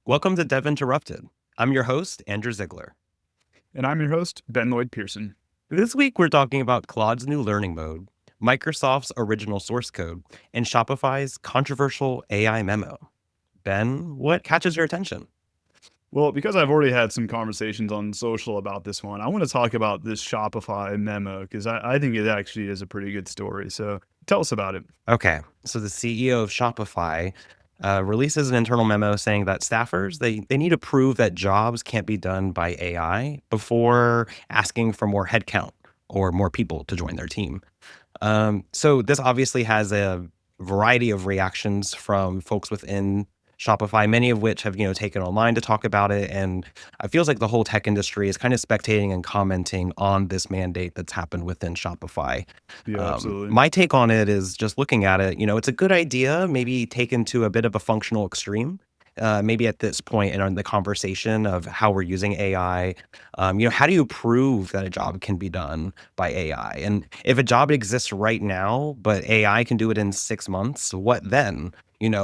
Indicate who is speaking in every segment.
Speaker 1: Welcome to Dev Interrupted. I'm your host, Andrew Ziegler.
Speaker 2: And I'm your host, Ben Lloyd Pearson.
Speaker 1: This week, we're talking about Claude's new learning mode, Microsoft's original source code, and Shopify's controversial AI memo. Ben, what catches your attention?
Speaker 2: Well, because I've already had some conversations on social about this one, I want to talk about this Shopify memo because I think it actually is a pretty good story. So tell us about it.
Speaker 1: Okay, so the CEO of Shopify releases an internal memo saying that staffers, they need to prove that jobs can't be done by AI before asking for more headcount or more people to join their team. So this obviously has a variety of reactions from folks within Shopify, many of which have, taken online to talk about it. And it feels like the whole tech industry is kind of spectating and commenting on this mandate that's happened within Shopify.
Speaker 2: Yeah, absolutely.
Speaker 1: My take on it is just looking at it, it's a good idea, maybe taken to a bit of a functional extreme. Maybe at this point in the conversation of how we're using AI, how do you prove that a job can be done by AI? And if a job exists right now, but AI can do it in 6 months, what then?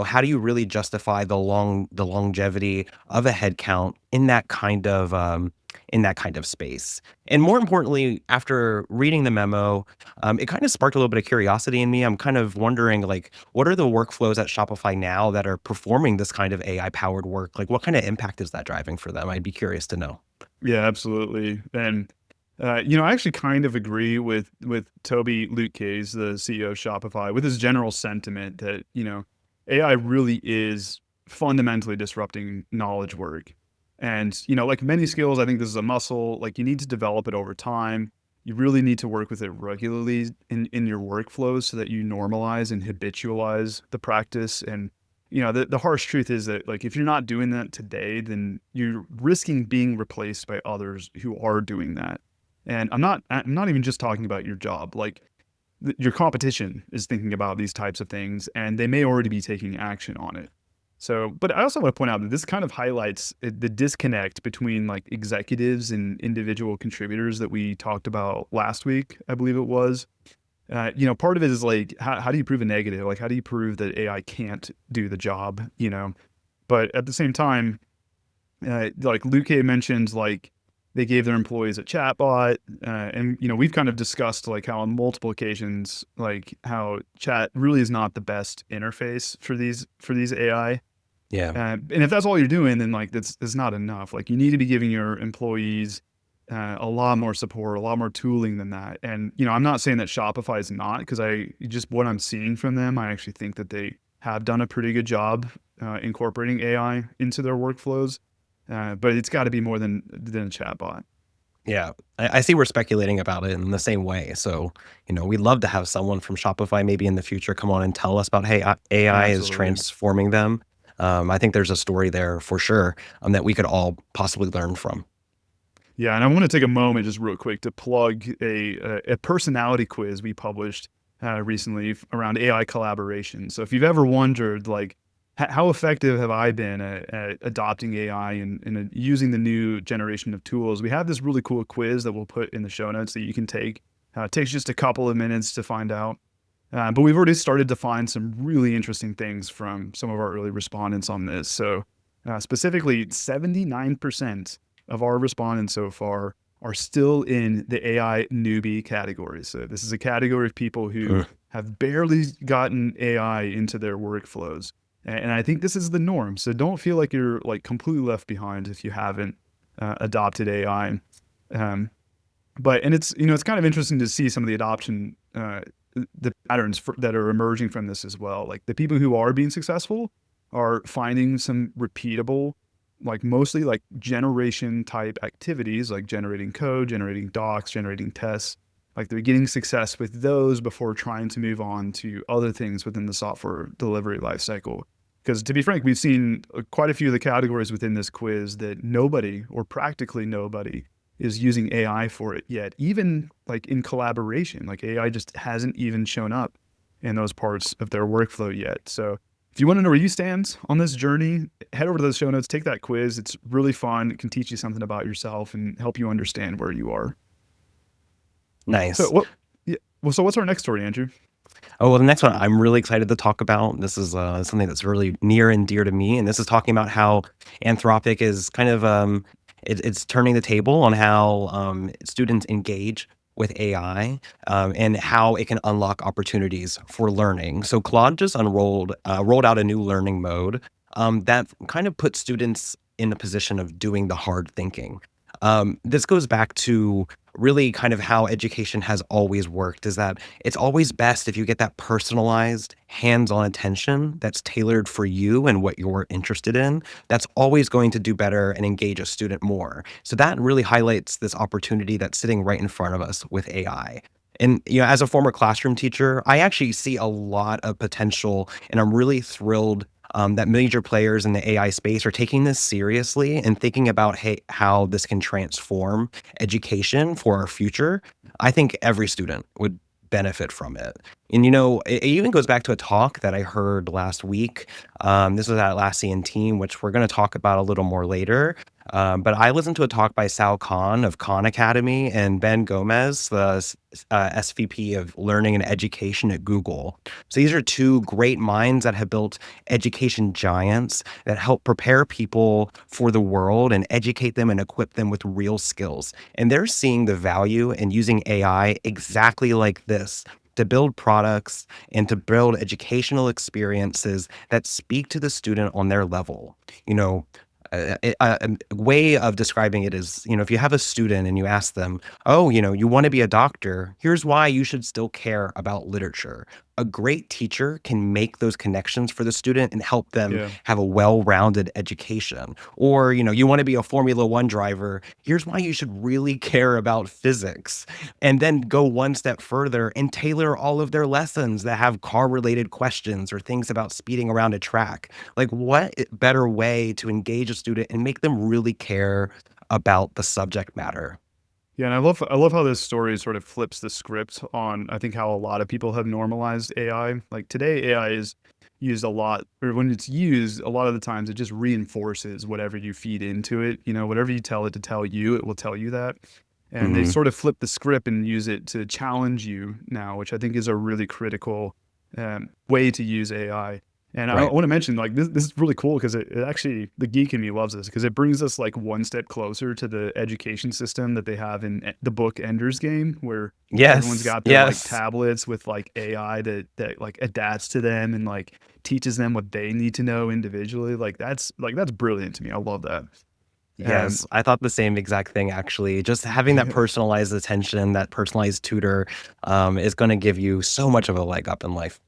Speaker 1: How do you really justify the longevity of a headcount in that kind of space? And more importantly, after reading the memo, it kind of sparked a little bit of curiosity in me. I'm kind of wondering, like, what are the workflows at Shopify now that are performing this kind of AI powered work? Like, what kind of impact is that driving for them? I'd be curious to know.
Speaker 2: Yeah, absolutely. And I actually kind of agree with Toby Lutke, the CEO of Shopify, with his general sentiment that AI really is fundamentally disrupting knowledge work. And like many skills, I think this is a muscle. Like you need to develop it over time. You really need to work with it regularly in your workflows so that you normalize and habitualize the practice. And the harsh truth is that like if you're not doing that today, then you're risking being replaced by others who are doing that. And I'm not even just talking about your job. Like your competition is thinking about these types of things and they may already be taking action on it. So, but I also want to point out that this kind of highlights the disconnect between like executives and individual contributors that we talked about last week, I believe it was. Part of it is like, how do you prove a negative? Like, how do you prove that AI can't do the job, But at the same time, like Luke mentioned, like they gave their employees a chatbot, and we've kind of discussed like how on multiple occasions, like how chat really is not the best interface for these AI.
Speaker 1: Yeah.
Speaker 2: And if that's all you're doing, then like that's not enough. Like you need to be giving your employees a lot more support, a lot more tooling than that. And I'm not saying that Shopify is not, because what I'm seeing from them, I actually think that they have done a pretty good job incorporating AI into their workflows. But it's got to be more than a chatbot.
Speaker 1: Yeah, I see we're speculating about it in the same way. So, we'd love to have someone from Shopify maybe in the future come on and tell us about, hey, AI is
Speaker 2: Absolutely.
Speaker 1: transforming them. I think there's a story there for sure that we could all possibly learn from.
Speaker 2: Yeah, and I want to take a moment just real quick to plug a personality quiz we published recently around AI collaboration. So if you've ever wondered, like, how effective have I been at adopting AI and using the new generation of tools, we have this really cool quiz that we'll put in the show notes that you can take. It takes just a couple of minutes to find out. But we've already started to find some really interesting things from some of our early respondents on this. So specifically, 79% of our respondents so far are still in the AI newbie category. So this is a category of people who have barely gotten AI into their workflows. And I think this is the norm. So don't feel like you're like completely left behind if you haven't adopted AI. But it's kind of interesting to see some of the adoption, the patterns that are emerging from this as well. Like the people who are being successful are finding some repeatable, like mostly like generation type activities, like generating code, generating docs, generating tests. Like they're getting success with those before trying to move on to other things within the software delivery lifecycle. Because to be frank, we've seen quite a few of the categories within this quiz that nobody or practically nobody is using AI for it yet, even like in collaboration. Like AI just hasn't even shown up in those parts of their workflow yet. So if you want to know where you stand on this journey, head over to those show notes, take that quiz. It's really fun. It can teach you something about yourself and help you understand where you are. So
Speaker 1: Nice.
Speaker 2: what? Yeah. Well, so what's our next story, Andrew?
Speaker 1: Oh, well, the next one I'm really excited to talk about. This is something that's really near and dear to me, and this is talking about how Anthropic is kind of it's turning the table on how students engage with AI and how it can unlock opportunities for learning. So Claude just rolled out a new learning mode that kind of puts students in a position of doing the hard thinking. This goes back to really kind of how education has always worked is that it's always best if you get that personalized, hands-on attention that's tailored for you and what you're interested in. That's always going to do better and engage a student more. So that really highlights this opportunity that's sitting right in front of us with AI. And as a former classroom teacher, I actually see a lot of potential, and I'm really thrilled that major players in the AI space are taking this seriously and thinking about hey, how this can transform education for our future. I think every student would benefit from it. And it even goes back to a talk that I heard last week. This was at Atlassian Team, which we're going to talk about a little more later. But I listened to a talk by Sal Khan of Khan Academy and Ben Gomez, the SVP of Learning and Education at Google. So these are two great minds that have built education giants that help prepare people for the world and educate them and equip them with real skills. And they're seeing the value in using AI exactly like this to build products and to build educational experiences that speak to the student on their level. You know, a way of describing it is, if you have a student and you ask them, oh, you want to be a doctor, here's why you should still care about literature. A great teacher can make those connections for the student and help them
Speaker 2: Yeah.
Speaker 1: have a well-rounded education. Or, you want to be a Formula One driver, here's why you should really care about physics. And then go one step further and tailor all of their lessons that have car-related questions or things about speeding around a track. Like, what better way to engage a student and make them really care about the subject matter?
Speaker 2: Yeah, and I love how this story sort of flips the script on I think how a lot of people have normalized AI. Like today AI is used a lot, or when it's used a lot of the times it just reinforces whatever you feed into it. Whatever you tell it to tell you, it will tell you that. And they
Speaker 1: Mhm.
Speaker 2: sort of flip the script and use it to challenge you now, which I think is a really critical way to use AI. And I
Speaker 1: Right.
Speaker 2: want to mention, like, this is really cool because it actually, the geek in me loves this because it brings us like one step closer to the education system that they have in the book Ender's Game, where everyone's
Speaker 1: Yes.
Speaker 2: got their like
Speaker 1: Yes.
Speaker 2: tablets with like AI that like adapts to them and like teaches them what they need to know individually. Like that's brilliant to me. I love that. Um,
Speaker 1: Yes, I thought the same exact thing actually. Just having that personalized attention, that personalized tutor, is gonna give you so much of a leg up in life.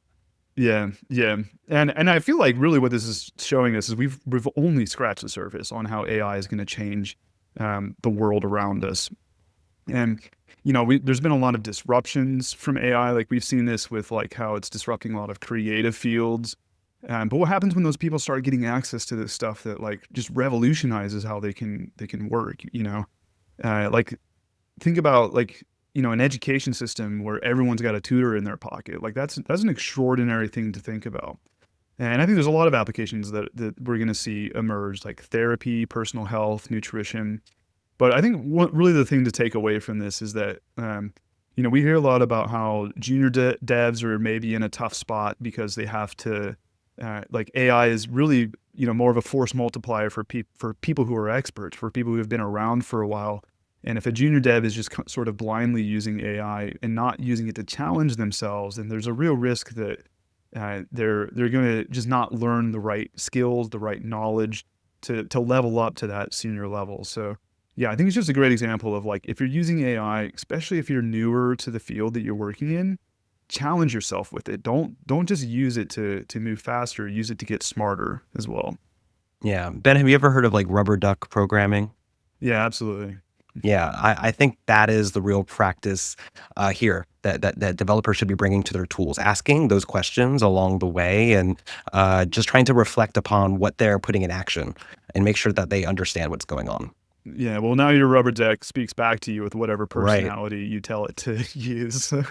Speaker 2: Yeah, yeah, and I feel like really what this is showing us is we've only scratched the surface on how AI is going to change the world around us, and there's been a lot of disruptions from AI. Like we've seen this with like how it's disrupting a lot of creative fields. But what happens when those people start getting access to this stuff that like just revolutionizes how they can work? Like think about like an education system where everyone's got a tutor in their pocket. Like that's an extraordinary thing to think about. And I think there's a lot of applications that we're going to see emerge, like therapy, personal health, nutrition. But I think what really the thing to take away from this is that we hear a lot about how junior devs are maybe in a tough spot because they have to like AI is really more of a force multiplier for people who are experts, for people who have been around for a while. And if a junior dev is just sort of blindly using AI and not using it to challenge themselves, then there's a real risk that they're going to just not learn the right skills, the right knowledge to level up to that senior level. So yeah, I think it's just a great example of like if you're using AI, especially if you're newer to the field that you're working in, challenge yourself with it. Don't just use it to move faster. Use it to get smarter as well.
Speaker 1: Yeah. Ben, have you ever heard of, like, rubber duck programming?
Speaker 2: Yeah, absolutely.
Speaker 1: Yeah, I think that is the real practice, here that developers should be bringing to their tools, asking those questions along the way and, just trying to reflect upon what they're putting in action and make sure that they understand what's going on.
Speaker 2: Yeah, well, now your rubber deck speaks back to you with whatever
Speaker 1: Right.
Speaker 2: personality you tell it to use. All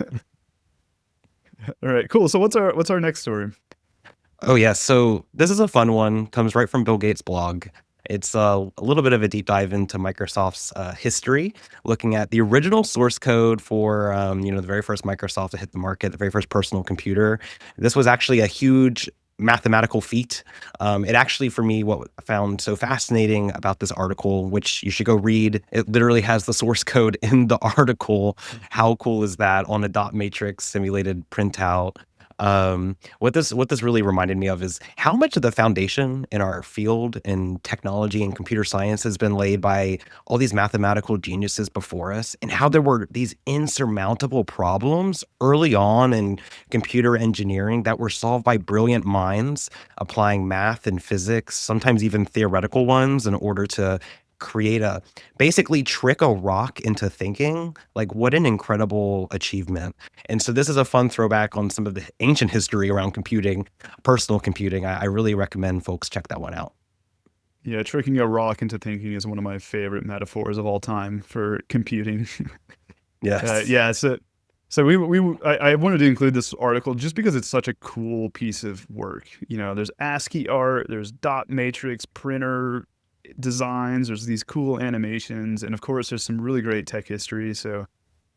Speaker 2: right, cool. So what's our next story?
Speaker 1: Oh, yeah. So this is a fun one. Comes right from Bill Gates' blog. It's a little bit of a deep dive into Microsoft's history, looking at the original source code for the very first Microsoft to hit the market, the very first personal computer. This was actually a huge mathematical feat. It actually, for me, what I found so fascinating about this article, which you should go read, it literally has the source code in the article. How cool is that on a dot matrix simulated printout? What this really reminded me of is how much of the foundation in our field in technology and computer science has been laid by all these mathematical geniuses before us, and how there were these insurmountable problems early on in computer engineering that were solved by brilliant minds applying math and physics, sometimes even theoretical ones, in order to create a basically trick a rock into thinking. Like, what an incredible achievement. And so this is a fun throwback on some of the ancient history around computing, personal computing. I really recommend folks check that one out.
Speaker 2: Yeah, tricking a rock into thinking is one of my favorite metaphors of all time for computing.
Speaker 1: Yes.
Speaker 2: Yeah, so I wanted to include this article just because it's such a cool piece of work. There's ASCII art, there's dot matrix printer designs, there's these cool animations, and of course, there's some really great tech history. So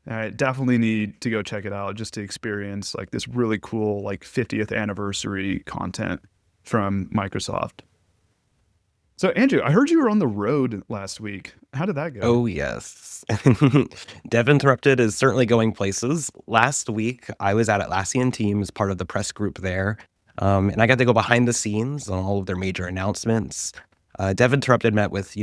Speaker 2: I definitely need to go check it out just to experience like this really cool like 50th anniversary content from Microsoft. So Andrew, I heard you were on the road last week. How did that go?
Speaker 1: Oh, yes. Dev Interrupted is certainly going places. Last week, I was at Atlassian Team as part of the press group there, and I got to go behind the scenes on all of their major announcements. Dev Interrupted met with,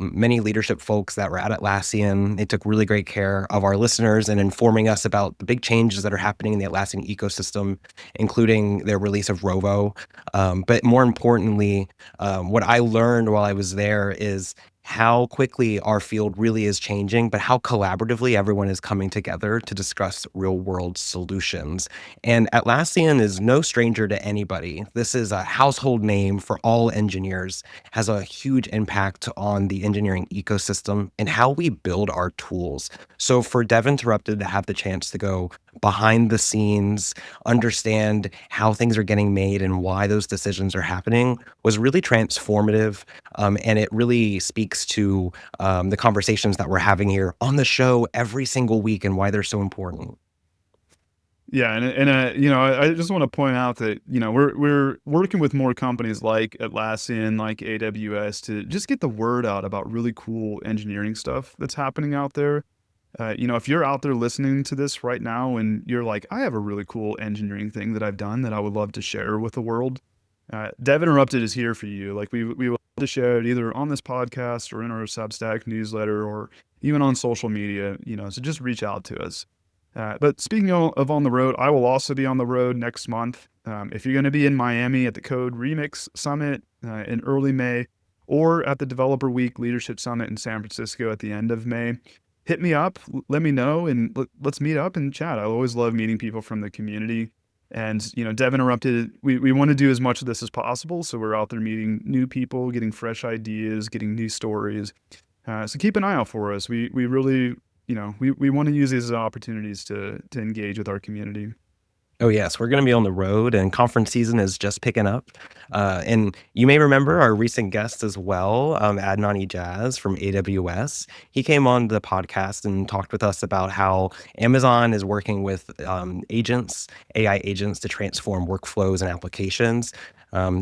Speaker 1: many leadership folks that were at Atlassian. They took really great care of our listeners and informing us about the big changes that are happening in the Atlassian ecosystem, including their release of Rovo. But more importantly, what I learned while I was there is how quickly our field really is changing, but how collaboratively everyone is coming together to discuss real world solutions. And Atlassian is no stranger to anybody. This is a household name for all engineers, has a huge impact on the engineering ecosystem and how we build our tools. So for Dev Interrupted to have the chance to go behind the scenes, understand how things are getting made and why those decisions are happening was really transformative. And it really speaks to the conversations that we're having here on the show every single week and why they're so important.
Speaker 2: Yeah, I just want to point out that we're working with more companies like Atlassian, like AWS, to just get the word out about really cool engineering stuff that's happening out there. If you're out there listening to this right now and you're like, I have a really cool engineering thing that I've done that I would love to share with the world, Dev Interrupted is here for you. Like we would love to share it either on this podcast or in our Substack newsletter or even on social media. So just reach out to us. But speaking of on the road, I will also be on the road next month. If you're going to be in Miami at the Code Remix Summit in early May, or at the Developer Week Leadership Summit in San Francisco at the end of May, hit me up, let me know, and let's meet up and chat. I always love meeting people from the community. And, Dev Interrupted, we want to do as much of this as possible. So we're out there meeting new people, getting fresh ideas, getting new stories. So keep an eye out for us. We really, we want to use these opportunities to engage with our community.
Speaker 1: Oh, yes, we're gonna be on the road, and conference season is just picking up. And you may remember our recent guest as well, Adnan Ijaz from AWS. He came on the podcast and talked with us about how Amazon is working with agents, AI agents, to transform workflows and applications.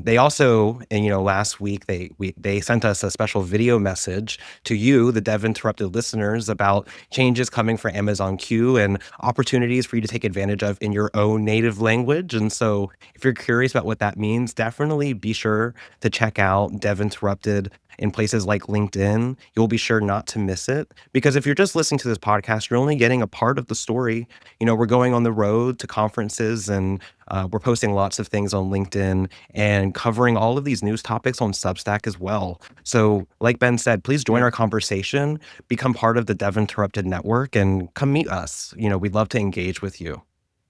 Speaker 1: They also, and last week they sent us a special video message to you, the Dev Interrupted listeners, about changes coming for Amazon Q and opportunities for you to take advantage of in your own native language. And so, if you're curious about what that means, definitely be sure to check out Dev Interrupted in places like LinkedIn. You'll be sure not to miss it, because if you're just listening to this podcast, you're only getting a part of the story. We're going on the road to conferences, and we're posting lots of things on LinkedIn and covering all of these news topics on Substack as well. So, like Ben said, please join
Speaker 2: Yeah.
Speaker 1: our conversation, become part of the Dev Interrupted network, and come meet us. We'd love to engage with you.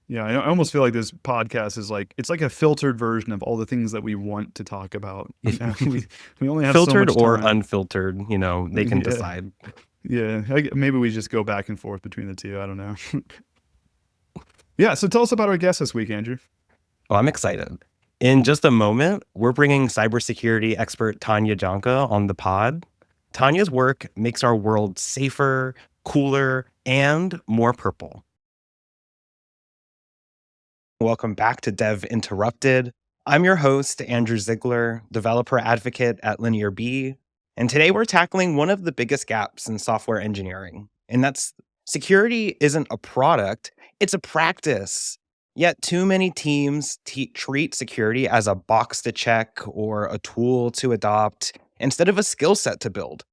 Speaker 2: Yeah, I almost feel like this podcast is like it's like a filtered version of all the things that we want to talk about. We only have so
Speaker 1: Filtered
Speaker 2: much
Speaker 1: or
Speaker 2: time.
Speaker 1: unfiltered, they can
Speaker 2: Yeah,
Speaker 1: decide.
Speaker 2: yeah. Maybe we just go back and forth between the two. I don't know. Yeah. So tell us about our guest this week, Andrew.
Speaker 1: Oh, I'm excited. In just a moment, we're bringing cybersecurity expert Tanya Janca on the pod. Tanya's work makes our world safer, cooler, and more purple. Welcome back to Dev Interrupted. I'm your host, Andrew Ziegler, developer advocate at Linear B. And today we're tackling one of the biggest gaps in software engineering. And that's security isn't a product, it's a practice. Yet too many teams treat security as a box to check or a tool to adopt instead of a skill set to build.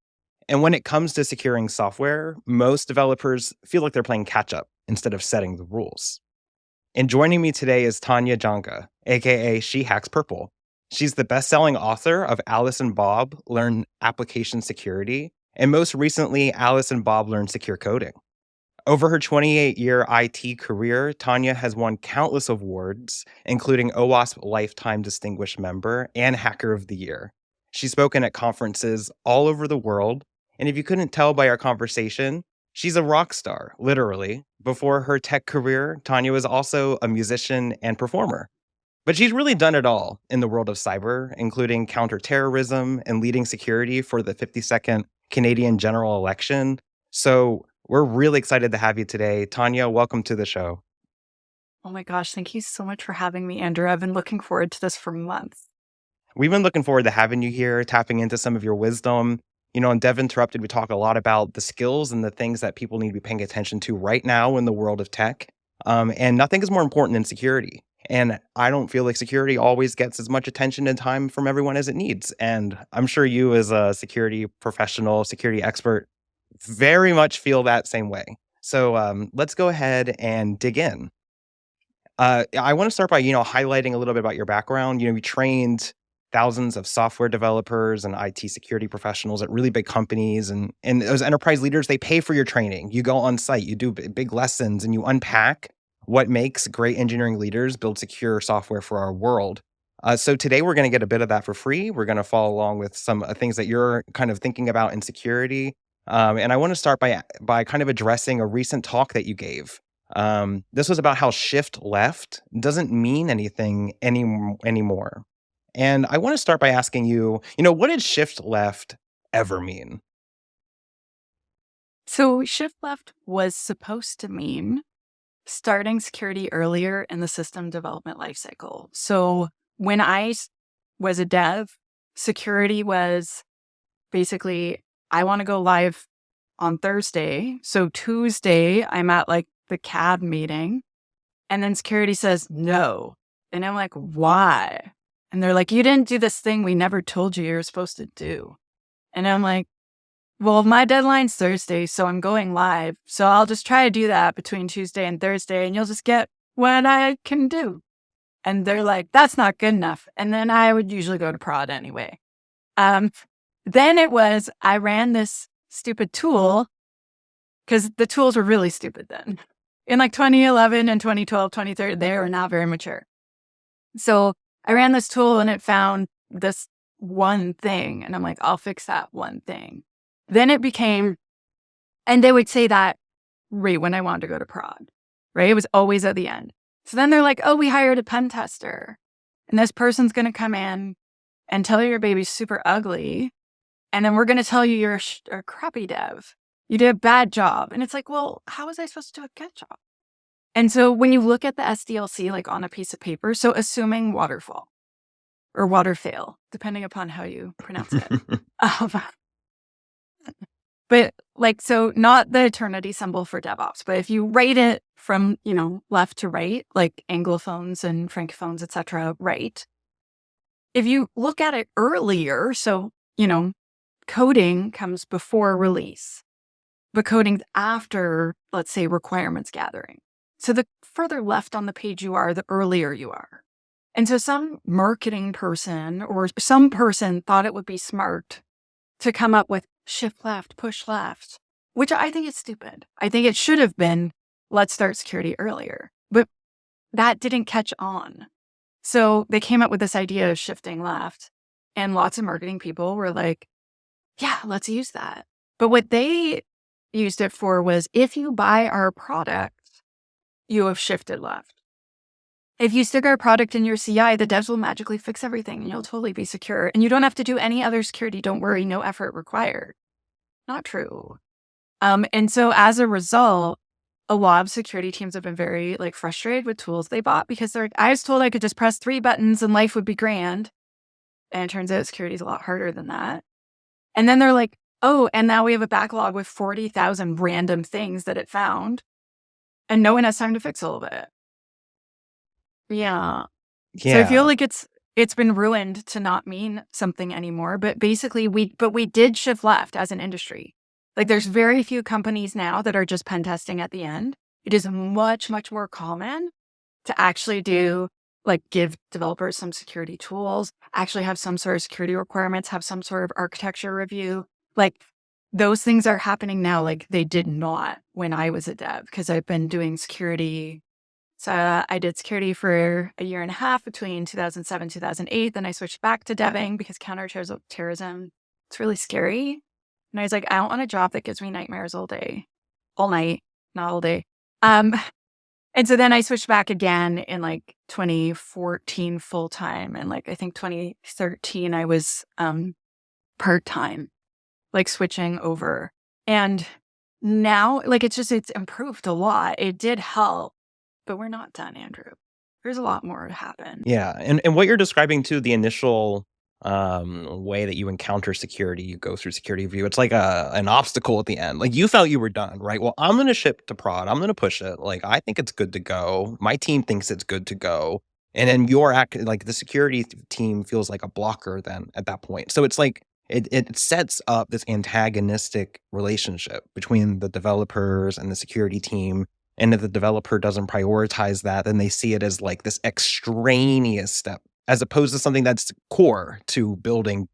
Speaker 1: And when it comes to securing software, most developers feel like they're playing catch up instead of setting the rules. And joining me today is Tanya Janca, aka SheHacksPurple. She's the best-selling author of Alice and Bob Learn Application Security, and most recently, Alice and Bob Learn Secure Coding. Over her 28-year IT career, Tanya has won countless awards, including OWASP Lifetime Distinguished Member and Hacker of the Year. She's spoken at conferences all over the world, and if you couldn't tell by our conversation, she's a rock star, literally. Before her tech career, Tanya was also a musician and performer. But she's really done it all in the world of cyber, including counter-terrorism and leading security for the 52nd Canadian general election. So we're really excited to have you today. Tanya, welcome to the show.
Speaker 3: Oh my gosh, thank you so much for having me, Andrew. I've been looking forward to this for months.
Speaker 1: We've been looking forward to having you here, tapping into some of your wisdom. On Dev Interrupted, we talk a lot about the skills and the things that people need to be paying attention to right now in the world of tech. And nothing is more important than security. And I don't feel like security always gets as much attention and time from everyone as it needs. And I'm sure you, as a security professional, security expert, very much feel that same way. So let's go ahead and dig in. I want to start by, highlighting a little bit about your background. You trained thousands of software developers and IT security professionals at really big companies. And those enterprise leaders, they pay for your training. You go on site, you do big lessons, and you unpack what makes great engineering leaders build secure software for our world. So today we're going to get a bit of that for free. We're going to follow along with some things that you're kind of thinking about in security. And I want to start by kind of addressing a recent talk that you gave. This was about how shift left doesn't mean anything anymore. And I want to start by asking you, what did shift left ever mean?
Speaker 3: So, shift left was supposed to mean starting security earlier in the system development lifecycle. So, when I was a dev, security was basically, I want to go live on Thursday. So, Tuesday, I'm at the CAD meeting, and then security says no. And I'm like, why? And they're like, you didn't do this thing we never told you were supposed to do. And I'm like, well, my deadline's Thursday, so I'm going live. So I'll just try to do that between Tuesday and Thursday, and you'll just get what I can do. And they're like, that's not good enough. And then I would usually go to prod anyway. Then it was, I ran this stupid tool because the tools were really stupid then. In 2011 and 2012, 2013, they were not very mature. So I ran this tool and it found this one thing. And I'm like, I'll fix that one thing. Then it became, and they would say that right when I wanted to go to prod, right? It was always at the end. So then they're like, oh, we hired a pen tester. And this person's going to come in and tell you your baby's super ugly. And then we're going to tell you you're a crappy dev. You did a bad job. And it's like, well, how was I supposed to do a good job? And so when you look at the SDLC on a piece of paper, so assuming waterfall or water fail, depending upon how you pronounce it. But so not the eternity symbol for DevOps, but if you write it from, left to right, like Anglophones and Francophones, et cetera, right? If you look at it earlier, so, coding comes before release, but coding's after, let's say, requirements gathering. So the further left on the page you are, the earlier you are. And so some marketing person or some person thought it would be smart to come up with shift left, push left, which I think is stupid. I think it should have been, let's start security earlier. But that didn't catch on. So they came up with this idea of shifting left. And lots of marketing people were like, yeah, let's use that. But what they used it for was, if you buy our product, you have shifted left. if you stick our product in your CI, the devs will magically fix everything and you'll totally be secure. And you don't have to do any other security. Don't worry, no effort required. Not true. And so as a result, a lot of security teams have been very like frustrated with tools they bought because they're like, I was told I could just press 3 buttons and life would be grand. And it turns out security is a lot harder than that. And then they're like, oh, and now we have a backlog with 40,000 random things that it found. And no one has time to fix all of it. Yeah. So I feel
Speaker 1: Yeah.
Speaker 3: like it's been ruined to not mean something anymore. But basically we did shift left as an industry. Like there's very few companies now that are just pen testing at the end. It is much, much more common to actually give developers some security tools, actually have some sort of security requirements, have some sort of architecture review. Like those things are happening now. Like they did not when I was a dev because I've been doing security. So I did security for a year and a half between 2007, 2008. Then I switched back to deving because counter-terrorism, it's really scary. And I was like, I don't want a job that gives me nightmares all day, all night, not all day. And so then I switched back again in like 2014 full time. And like, I think 2013, I was part time, like switching over. And now like, it's improved a lot. It did help, but we're not done, Andrew. There's a lot more to happen.
Speaker 1: Yeah. And what you're describing too, the initial way that you encounter security, you go through security review. It's like an obstacle at the end. Like you felt you were done, right? Well, I'm going to ship to prod. I'm going to push it. Like I think it's good to go. My team thinks it's good to go. And then like the security team feels like a blocker then at that point. So it's like it sets up this antagonistic relationship between the developers and the security team. And if the developer doesn't prioritize that, then they see it as like this extraneous step, as opposed to something that's core to building,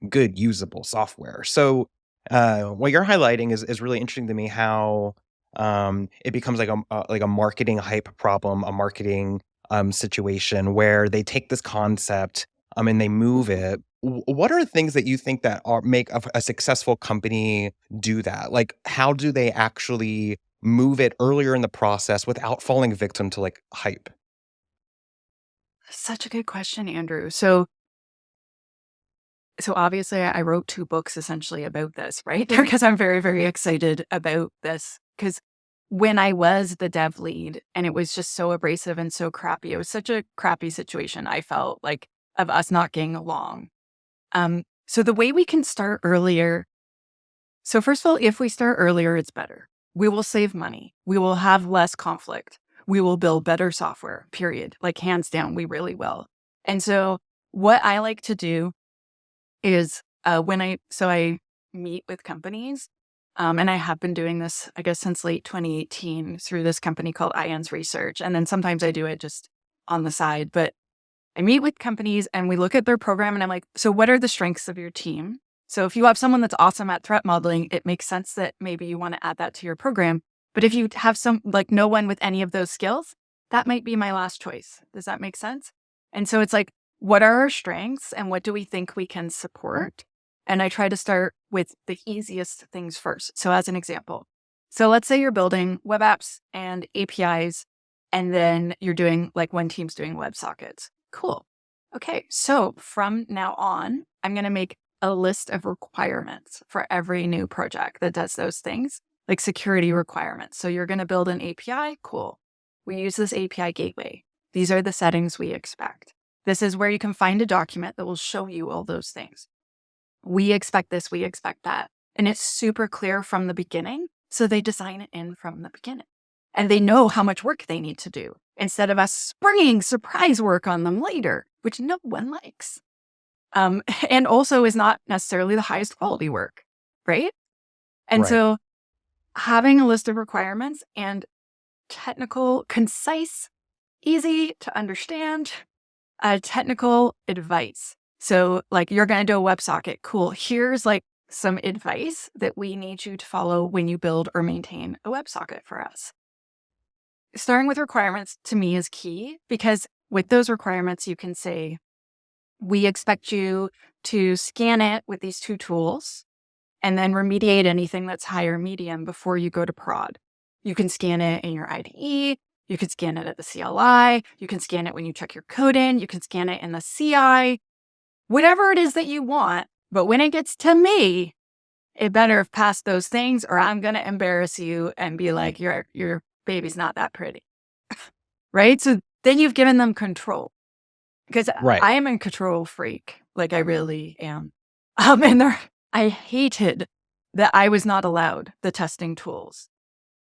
Speaker 1: good usable software. So what you're highlighting is really interesting to me. How it becomes like a marketing hype problem, a marketing situation where they take this concept and they move it. What are things that you think that make a successful company do that? Like, how do they actually move it earlier in the process without falling victim to like hype?
Speaker 3: Such a good question, Andrew. So obviously I wrote 2 books essentially about this, right? Because I'm very, very excited about this. Because when I was the dev lead and it was just so abrasive and so crappy, it was such a crappy situation, I felt like, of us not getting along. So the way we can start earlier. So first of all, if we start earlier, it's better. We will save money. We will have less conflict. We will build better software, period. Like hands down, we really will. And so what I like to do is I meet with companies, and I have been doing this, I guess, since late 2018 through this company called IANS Research. And then sometimes I do it just on the side, but I meet with companies and we look at their program and I'm like, so what are the strengths of your team? So if you have someone that's awesome at threat modeling, it makes sense that maybe you want to add that to your program. But if you have no one with any of those skills, that might be my last choice. Does that make sense? And so it's like, what are our strengths and what do we think we can support? And I try to start with the easiest things first. So as an example, so let's say you're building web apps and APIs, and then you're doing like one team's doing WebSockets. Cool. Okay. So from now on, I'm going to make a list of requirements for every new project that does those things, like security requirements. So you're going to build an API. Cool. We use this API gateway. These are the settings we expect. This is where you can find a document that will show you all those things. We expect this, we expect that. And it's super clear from the beginning. So they design it in from the beginning. And they know how much work they need to do instead of us springing surprise work on them later, which no one likes. And also is not necessarily the highest quality work, right? And
Speaker 1: Right.
Speaker 3: so having a list of requirements and technical, concise, easy to understand, technical advice. So like you're going to do a WebSocket. Cool. Here's like some advice that we need you to follow when you build or maintain a WebSocket for us. Starting with requirements to me is key because with those requirements, you can say, we expect you to scan it with these 2 tools and then remediate anything that's high or medium before you go to prod. You can scan it in your IDE. You can scan it at the CLI. You can scan it when you check your code in. You can scan it in the CI, whatever it is that you want. But when it gets to me, it better have passed those things or I'm going to embarrass you and be like, your baby's not that pretty. Right? So then you've given them control because
Speaker 1: Right.
Speaker 3: I am a control freak. Like I really am. And I hated that I was not allowed the testing tools.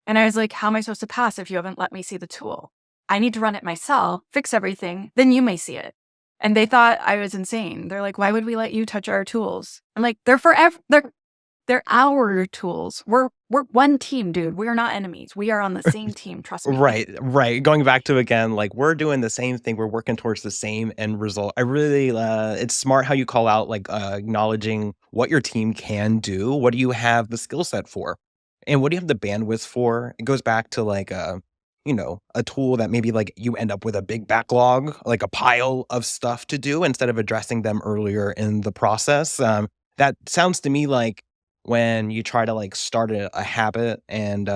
Speaker 3: And I was like, how am I supposed to pass if you haven't let me see the tool? I need to run it myself, fix everything, then you may see it. And they thought I was insane. They're like, why would we let you touch our tools? I'm like, they're forever. They're our tools. We're one team, dude. We are not enemies. We are on the same team. Trust me.
Speaker 1: Right. Going back to again, like we're doing the same thing. We're working towards the same end result. I really, it's smart how you call out like acknowledging what your team can do. What do you have the skill set for, and what do you have the bandwidth for? It goes back to like a tool that maybe like you end up with a big backlog, like a pile of stuff to do instead of addressing them earlier in the process. That sounds to me like when you try to like start a habit and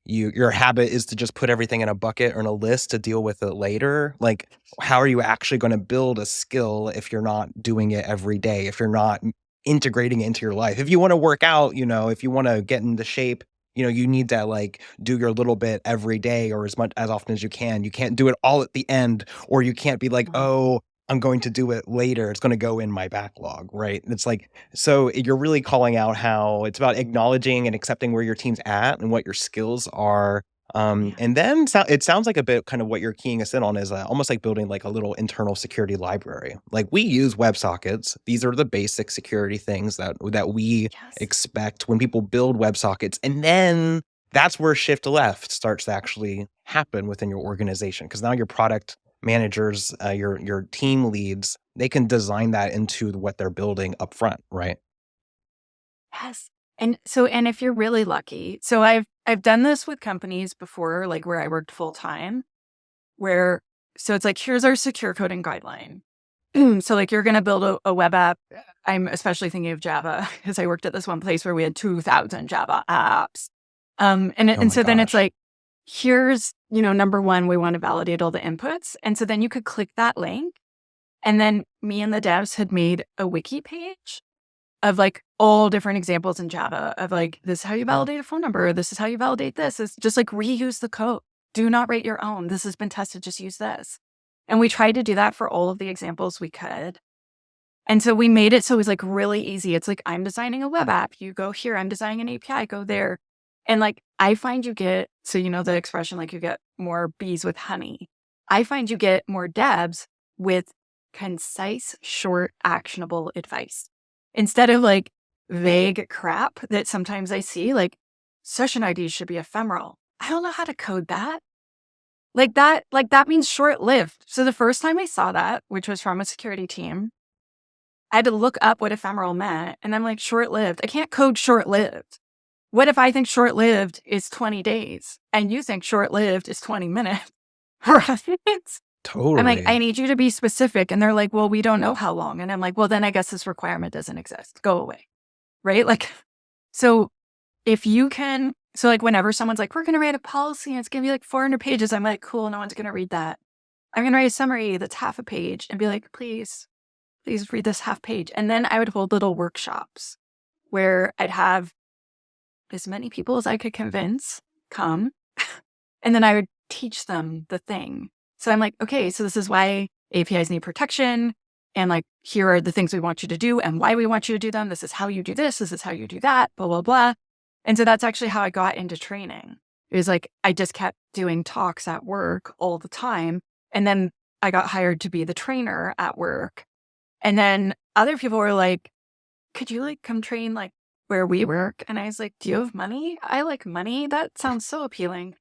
Speaker 1: your habit is to just put everything in a bucket or in a list to deal with it later. Like, how are you actually going to build a skill if you're not doing it every day, if you're not integrating it into your life? If you want to work out, if you want to get into shape, you need to like do your little bit every day or as often as you can. You can't do it all at the end, or you can't be like, oh, I'm going to do it later. It's going to go in my backlog, right? It's like, so you're really calling out how it's about acknowledging and accepting where your team's at and what your skills are. And then it sounds like a bit kind of what you're keying us in on is almost like building like a little internal security library. Like we use WebSockets. These are the basic security things that we expect when people build WebSockets. And then that's where shift left starts to actually happen within your organization. Because now your product managers, your team leads, they can design that into what they're building up front, right?
Speaker 3: Yes. And if you're really lucky, so I've done this with companies before, like where I worked full time, so it's like, here's our secure coding guideline. So like you're going to build a web app. I'm especially thinking of Java because I worked at this one place where we had 2,000 Java apps. So then it's like, here's, number one, we want to validate all the inputs. And so then you could click that link. And then me and the devs had made a wiki page of like all different examples in Java of like, this is how you validate a phone number. This is how you validate this. It's just like reuse the code. Do not write your own. This has been tested. Just use this. And we tried to do that for all of the examples we could. And so we made it so it was like really easy. It's like, I'm designing a web app. You go here. I'm designing an API. Go there. And like, I find you get, so the expression, like you get more bees with honey. I find you get more devs with concise, short, actionable advice. Instead of like vague crap that sometimes I see, like session IDs should be ephemeral. I don't know how to code that. Like that means short-lived. So the first time I saw that, which was from a security team, I had to look up what ephemeral meant. And I'm like, short-lived. I can't code short-lived. What if I think short-lived is 20 days and you think short-lived is 20 minutes? Right?
Speaker 1: Totally.
Speaker 3: I'm like, I need you to be specific. And they're like, well, we don't know how long. And I'm like, well, then I guess this requirement doesn't exist. Go away. Right? Like, so if you can, so like whenever someone's like, we're going to write a policy and it's going to be like 400 pages, I'm like, cool, no one's going to read that. I'm going to write a summary that's half a page and be like, please read this half page. And then I would hold little workshops where I'd have as many people as I could convince come. And then I would teach them the thing. So I'm like, okay, so this is why APIs need protection. And like, here are the things we want you to do and why we want you to do them. This is how you do this. This is how you do that, blah, blah, blah. And so that's actually how I got into training. It was like, I just kept doing talks at work all the time. And then I got hired to be the trainer at work. And then other people were like, could you like come train like where we work? And I was like, do you have money? I like money. That sounds so appealing.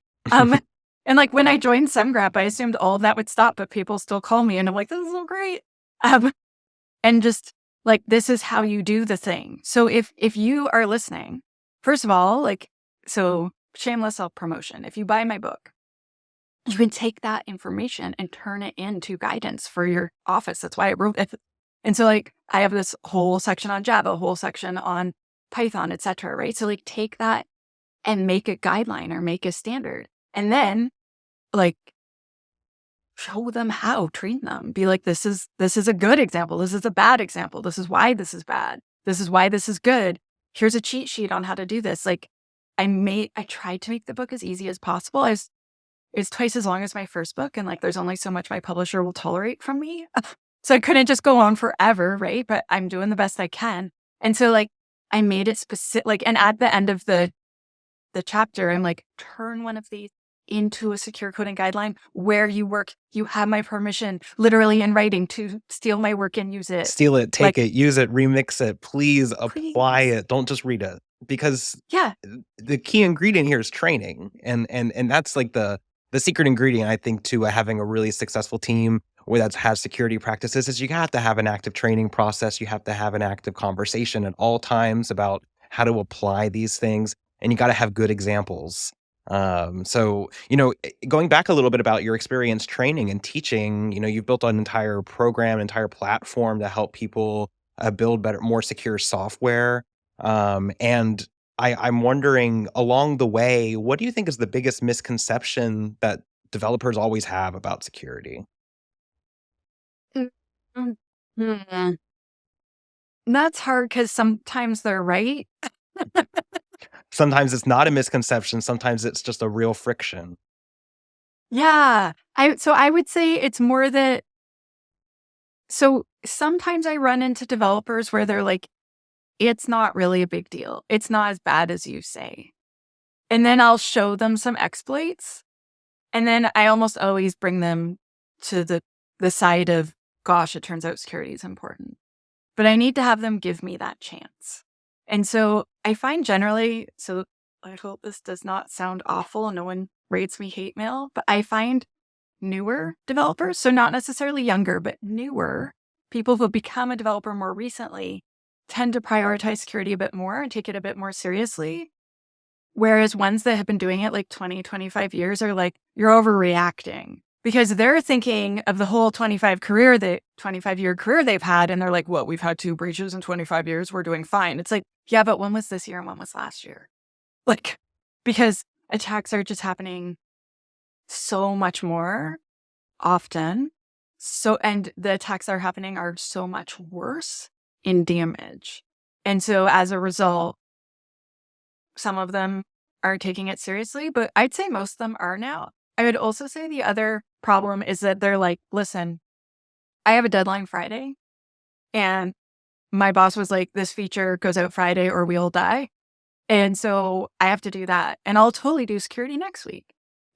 Speaker 3: And like when I joined SemGraph, I assumed all of that would stop, but people still call me and I'm like, this is so great. And just like, this is how you do the thing. So if you are listening, first of all, like, so shameless self-promotion, if you buy my book, you can take that information and turn it into guidance for your office. That's why I wrote it. And so like, I have this whole section on Java, a whole section on Python, et cetera, right? So like take that and make a guideline or make a standard. And then like show them how, train them, be like, this is a good example. This is a bad example. This is why this is bad. This is why this is good. Here's a cheat sheet on how to do this. Like I tried to make the book as easy as possible. It's twice as long as my first book. And like, there's only so much my publisher will tolerate from me. So I couldn't just go on forever. Right. But I'm doing the best I can. And so like, I made it specific, like, and at the end of the chapter, I'm like, turn one of these into a secure coding guideline where you work. You have my permission, literally in writing, to steal my work and use it.
Speaker 1: Steal it, take
Speaker 3: Like,
Speaker 1: it, use it, remix it. Please apply
Speaker 3: please.
Speaker 1: it. Don't just read it, because
Speaker 3: Yeah.
Speaker 1: the key ingredient here is training, and that's like the secret ingredient, I think, to having a really successful team where that has security practices, is you have to have an active training process. You have to have an active conversation at all times about how to apply these things, and you got to have good examples. So, going back a little bit about your experience training and teaching, you've built an entire program, entire platform to help people build better, more secure software. And I'm wondering, along the way, what do you think is the biggest misconception that developers always have about security?
Speaker 3: Mm, mm. That's hard because sometimes they're right.
Speaker 1: Sometimes it's not a misconception. Sometimes it's just a real friction.
Speaker 3: Yeah. I would say it's more that, so sometimes I run into developers where they're like, it's not really a big deal. It's not as bad as you say. And then I'll show them some exploits. And then I almost always bring them to the side of, gosh, it turns out security is important. But I need to have them give me that chance. And so I find generally, so I hope this does not sound awful and no one rates me hate mail, but I find newer developers, so not necessarily younger, but newer people who have become a developer more recently, tend to prioritize security a bit more and take it a bit more seriously. Whereas ones that have been doing it like 20, 25 years are like, you're overreacting, because they're thinking of the whole 25-year career they've had. And they're like, what, we've had 2 breaches in 25 years. We're doing fine. It's like, yeah, but when was this year and when was last year? Like, because attacks are just happening so much more often. So, and the attacks that are happening are so much worse in damage. And so as a result, some of them are taking it seriously, but I'd say most of them are now. I would also say the other problem is that they're like, listen, I have a deadline Friday, and my boss was like, this feature goes out Friday or we'll die. And so I have to do that. And I'll totally do security next week.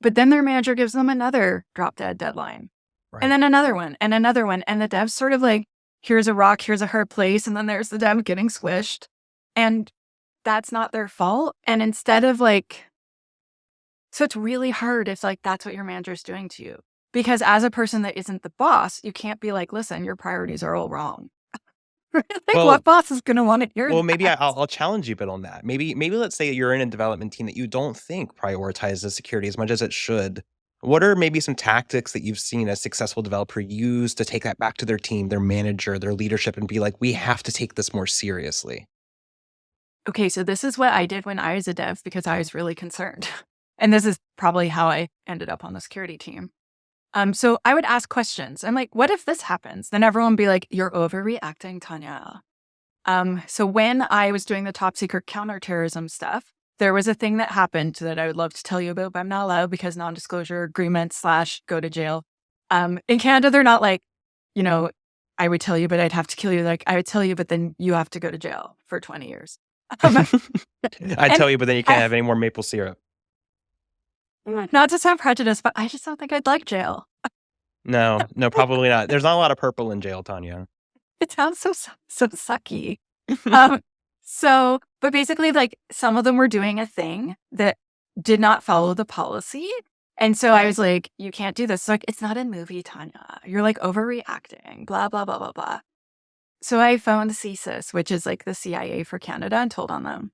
Speaker 3: But then their manager gives them another drop dead deadline.
Speaker 1: Right.
Speaker 3: And then another one and another one. And the dev's sort of like, here's a rock, here's a hard place. And then there's the dev getting squished. And that's not their fault. And instead of like, so it's really hard if like that's what your manager's doing to you. Because as a person that isn't the boss, you can't be like, listen, your priorities are all wrong. Like,
Speaker 1: Well,
Speaker 3: what boss is going to want to hear
Speaker 1: well,
Speaker 3: that?
Speaker 1: maybe I'll challenge you a bit on that. Maybe let's say you're in a development team that you don't think prioritizes security as much as it should. What are maybe some tactics that you've seen a successful developer use to take that back to their team, their manager, their leadership, and be like, we have to take this more seriously?
Speaker 3: Okay, so this is what I did when I was a dev because I was really concerned. And this is probably how I ended up on the security team. So I would ask questions. I'm like, what if this happens? Then everyone would be like, you're overreacting, Tanya. So when I was doing the top secret counter-terrorism stuff, there was a thing that happened that I would love to tell you about, but I'm not allowed because non-disclosure agreement / go to jail. In Canada, they're not like, I would tell you, but I'd have to kill you. Like, I would tell you, but then you have to go to jail for 20 years.
Speaker 1: I tell you, but then you can't
Speaker 3: I-
Speaker 1: have any more maple syrup.
Speaker 3: Not to sound prejudiced, but I just don't think I'd like jail.
Speaker 1: No, probably not. There's not a lot of purple in jail, Tanya.
Speaker 3: It sounds so sucky. But basically, like, some of them were doing a thing that did not follow the policy. And so I was like, you can't do this. So, like, it's not a movie, Tanya. You're like overreacting, blah, blah, blah, blah, blah. So I phoned CSIS, which is like the CIA for Canada, and told on them.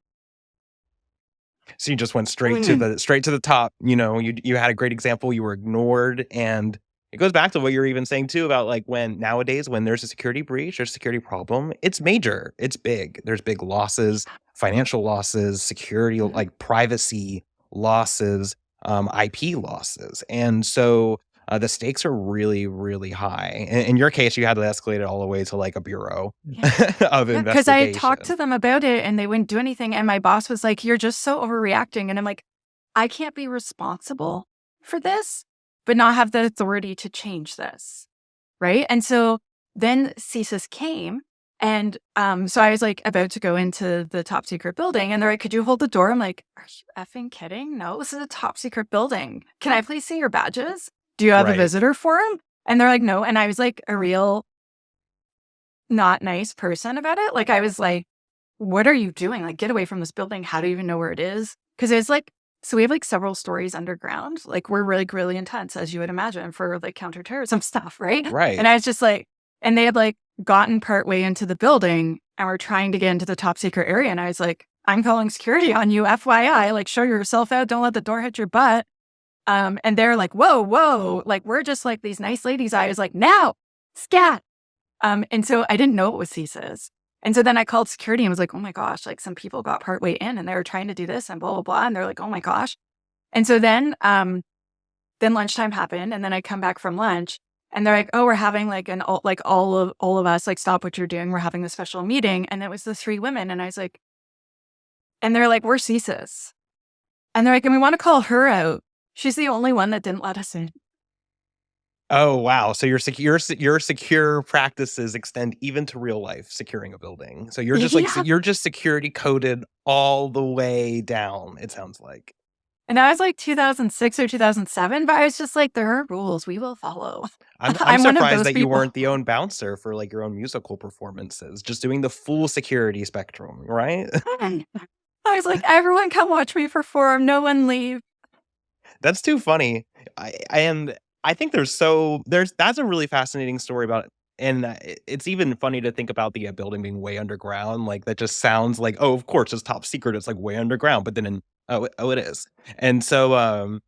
Speaker 1: So you just went straight to the top. You had a great example. You were ignored, and it goes back to what you're even saying too about like nowadays when there's a security breach or a security problem, it's major, it's big. There's big losses, financial losses, security, like privacy losses. IP losses. And so the stakes are really, really high. In your case, you had to escalate it all the way to like a bureau
Speaker 3: Yeah.
Speaker 1: of
Speaker 3: Yeah, because I had talked
Speaker 1: investigation.
Speaker 3: to them about it and they wouldn't do anything. And my boss was like, "You're just so overreacting." And I'm like, I can't be responsible for this, but not have the authority to change this. Right. And so then CSIS came. And so I was like about to go into the top secret building and they're like, "Could you hold the door?" I'm like, "Are you effing kidding? No, this is a top secret building. Can I please see your badges? Do you have a
Speaker 1: Right.
Speaker 3: visitor form?" And they're like, "No." And I was like a real not nice person about it. Like I was like, "What are you doing? Like, get away from this building. How do you even know where it is?" Because it's like, so we have like several stories underground. Like we're really intense, as you would imagine, for like counterterrorism stuff, right?
Speaker 1: Right.
Speaker 3: And I was just like, and they had like gotten partway into the building and were trying to get into the top secret area. And I was like, "I'm calling security on you, FYI. Like, show yourself out. Don't let the door hit your butt." And they're like, whoa, like we're just like these nice ladies. I was like, "Now, scat." And so I didn't know it was CSIS. And so then I called security and was like, "Oh my gosh, like some people got partway in and they were trying to do this and blah, blah, blah." And they're like, "Oh my gosh." And so then lunchtime happened and then I come back from lunch and they're like, "Oh, we're having like all of us, like stop what you're doing. We're having a special meeting." And it was the three women. And I was like, and they're like, "We're CSIS." And they're like, "And we want to call her out. She's the only one that didn't let us in."
Speaker 1: Oh, wow. So your secure practices extend even to real life securing a building. So you're just like
Speaker 3: Yeah.
Speaker 1: you're just security coded all the way down, it sounds like.
Speaker 3: And I was like 2006 or 2007, but I was just like, there are rules we will follow.
Speaker 1: I'm
Speaker 3: I'm one of
Speaker 1: surprised
Speaker 3: those
Speaker 1: that you
Speaker 3: people.
Speaker 1: weren't the own bouncer for like your own musical performances, just doing the full security spectrum, right?
Speaker 3: I was like, everyone come watch me perform. No one leave.
Speaker 1: That's too funny. And I think there's that's a really fascinating story about, and it's even funny to think about the building being way underground. Like that just sounds like, oh, of course it's top secret. It's like way underground, but then it is. And so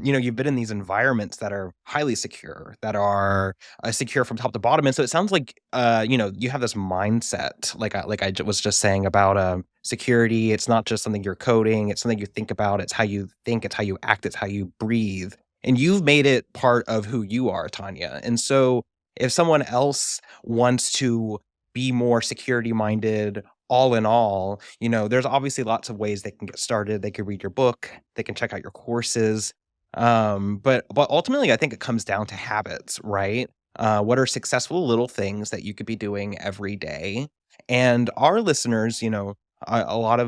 Speaker 1: you've been in these environments that are highly secure, that are secure from top to bottom, and so it sounds like you have this mindset, was just saying about security. It's not just something you're coding; it's something you think about. It's how you think. It's how you act. It's how you breathe, and you've made it part of who you are, Tanya. And so, if someone else wants to be more security minded, all in all, there's obviously lots of ways they can get started. They could read your book, they can check out your courses. But ultimately I think it comes down to habits, right? What are successful little things that you could be doing every day? And our listeners, a lot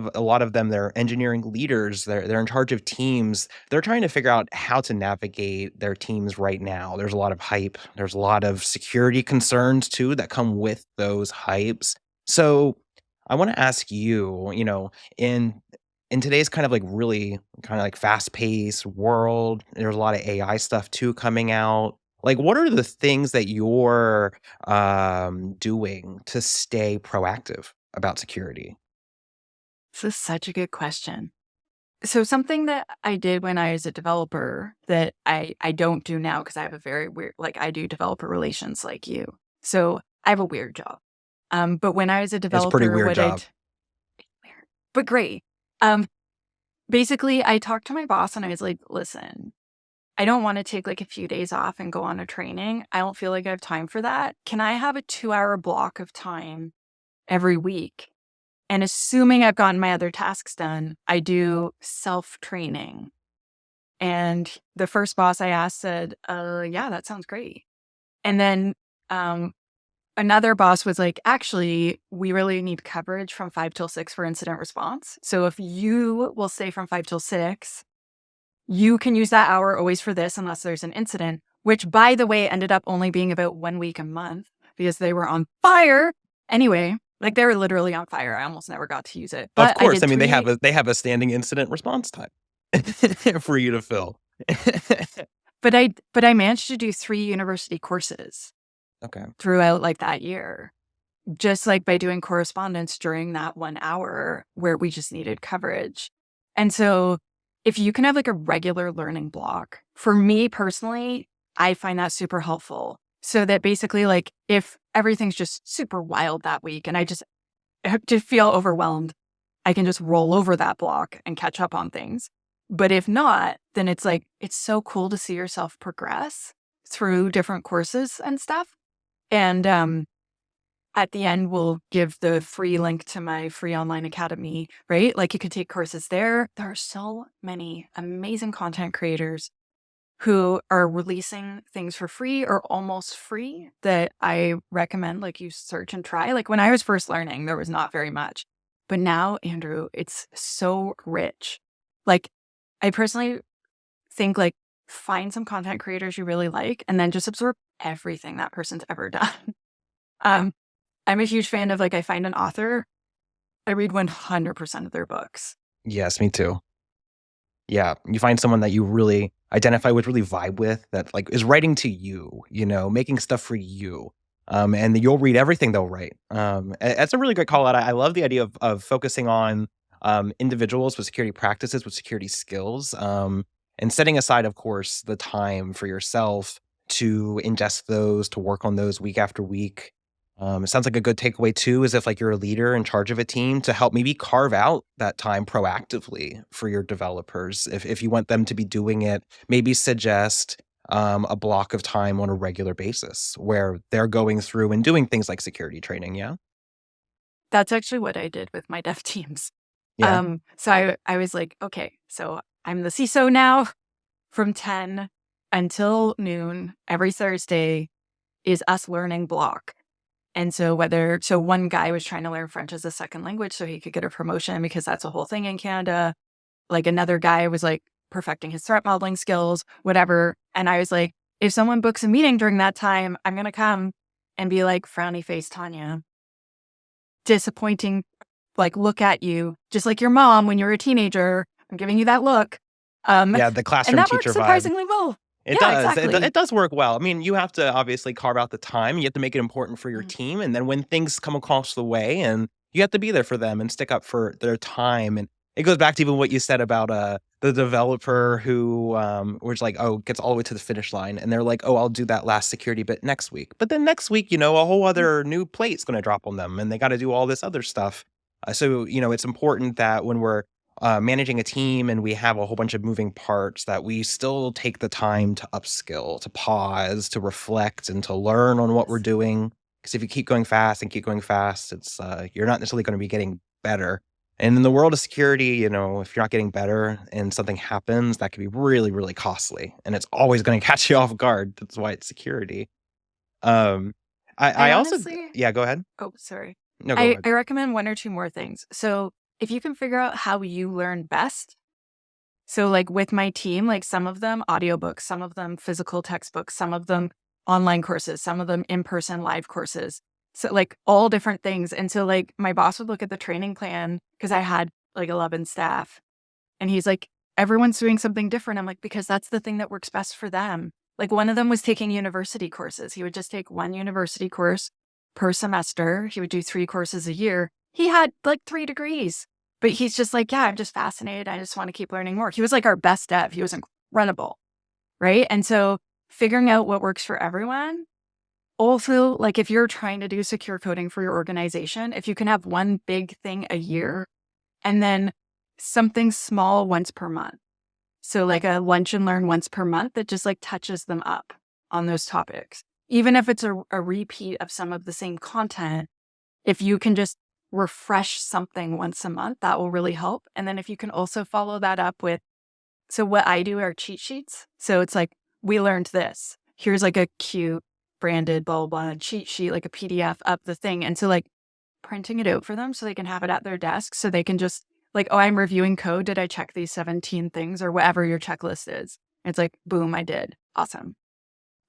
Speaker 1: of them, they're engineering leaders, they're in charge of teams. They're trying to figure out how to navigate their teams right now. There's a lot of hype, there's a lot of security concerns too that come with those hypes. So I want to ask you, in today's kind of like really kind of like fast-paced world, there's a lot of AI stuff too coming out. Like, what are the things that you're doing to stay proactive about security?
Speaker 3: This is such a good question. So something that I did when I was a developer that I don't do now because I have a very weird, like I do developer relations like you. So I have a weird job. But when I was a
Speaker 1: It's a pretty
Speaker 3: developer,
Speaker 1: weird job.
Speaker 3: weird, but great. Um, Basically I talked to my boss and I was like, "Listen, I don't want to take like a few days off and go on a training. I don't feel like I have time for that. Can I have a 2-hour block of time every week? And assuming I've gotten my other tasks done, I do self-training." And the first boss I asked said, yeah, that sounds great." And then another boss was like, "Actually, we really need coverage from 5 till 6 for incident response. So if you will stay from 5 till 6, you can use that hour always for this unless there's an incident," which, by the way, ended up only being about 1 week a month because they were on fire. Anyway, like they were literally on fire. I almost never got to use it.
Speaker 1: Of
Speaker 3: But I
Speaker 1: course,
Speaker 3: did
Speaker 1: I mean, they have
Speaker 3: 3,
Speaker 1: a standing incident response time for you to fill.
Speaker 3: but I managed to do 3 university courses
Speaker 1: Okay.
Speaker 3: throughout like that year, just like by doing correspondence during that 1 hour where we just needed coverage. And so if you can have like a regular learning block, for me personally, I find that super helpful. So that basically like if everything's just super wild that week and I just feel overwhelmed, I can just roll over that block and catch up on things. But if not, then it's like, it's so cool to see yourself progress through different courses and stuff. And at the end, we'll give the free link to my free online academy, right? Like you could take courses there. There are so many amazing content creators who are releasing things for free or almost free that I recommend, like you search and try. Like when I was first learning, there was not very much. But now, Andrew, it's so rich. Like I personally think like find some content creators you really like and then just absorb everything that person's ever done. I'm a huge fan of like, I find an author, I read 100% of their books.
Speaker 1: Yes, me too. Yeah, you find someone that you really identify with, really vibe with, that like is writing to you, making stuff for you. And you'll read everything they'll write. That's a really great call out. I love the idea of focusing on individuals with security practices, with security skills, and setting aside, of course, the time for yourself to ingest those, to work on those week after week. It sounds like a good takeaway too is if like you're a leader in charge of a team to help maybe carve out that time proactively for your developers. If you want them to be doing it, maybe suggest a block of time on a regular basis where they're going through and doing things like security training. Yeah.
Speaker 3: That's actually what I did with my dev teams.
Speaker 1: Yeah.
Speaker 3: So I was like, okay, so I'm the CISO now from 10 until noon every Thursday is us learning block. And so one guy was trying to learn French as a second language so he could get a promotion because that's a whole thing in Canada. Like another guy was like perfecting his threat modeling skills, whatever. And I was like, if someone books a meeting during that time, I'm going to come and be like, frowny face Tanya, disappointing, like look at you, just like your mom when you were a teenager. I'm giving you that look.
Speaker 1: Yeah, the classroom
Speaker 3: and that
Speaker 1: teacher
Speaker 3: works
Speaker 1: vibe.
Speaker 3: surprisingly well.
Speaker 1: It
Speaker 3: Yeah,
Speaker 1: does.
Speaker 3: exactly.
Speaker 1: It does work well. I mean, you have to obviously carve out the time. You have to make it important for your
Speaker 3: Mm.
Speaker 1: team. And then when things come across the way, and you have to be there for them and stick up for their time. And it goes back to even what you said about the developer who was like, oh, gets all the way to the finish line. And they're like, oh, I'll do that last security bit next week. But then next week, a whole other new plate's going to drop on them and they got to do all this other stuff. So, it's important that when we're managing a team and we have a whole bunch of moving parts that we still take the time to upskill, to pause, to reflect, and to learn on what we're doing. Because if you keep going fast and keep going fast, it's you're not necessarily going to be getting better. And in the world of security, if you're not getting better and something happens, that can be really, really costly. And it's always going to catch you off guard. That's why it's security. I also,
Speaker 3: honestly,
Speaker 1: yeah, go ahead.
Speaker 3: oh, sorry.
Speaker 1: No, go ahead.
Speaker 3: I recommend one or two more things. So if you can figure out how you learn best. So like with my team, like some of them audiobooks, some of them physical textbooks, some of them online courses, some of them in-person live courses. So like all different things. And so like my boss would look at the training plan because I had like 11 staff and he's like, everyone's doing something different. I'm like, because that's the thing that works best for them. Like one of them was taking university courses. He would just take one university course per semester. He would do 3 courses a year. He had like 3 degrees. But he's just like, yeah, I'm just fascinated. I just want to keep learning more. He was like our best dev. He was incredible. Right. And so figuring out what works for everyone. Also, like if you're trying to do secure coding for your organization, if you can have one big thing a year and then something small once per month. So like a lunch and learn once per month that just like touches them up on those topics. Even if it's a repeat of some of the same content, if you can just refresh something once a month, that will really help. And then if you can also follow that up with, so what I do are cheat sheets. So it's like, we learned this. Here's like a cute branded blah, blah, blah cheat sheet, like a PDF of the thing. And so like printing it out for them so they can have it at their desk so they can just like, oh, I'm reviewing code. Did I check these 17 things or whatever your checklist is? It's like, boom, I did. Awesome.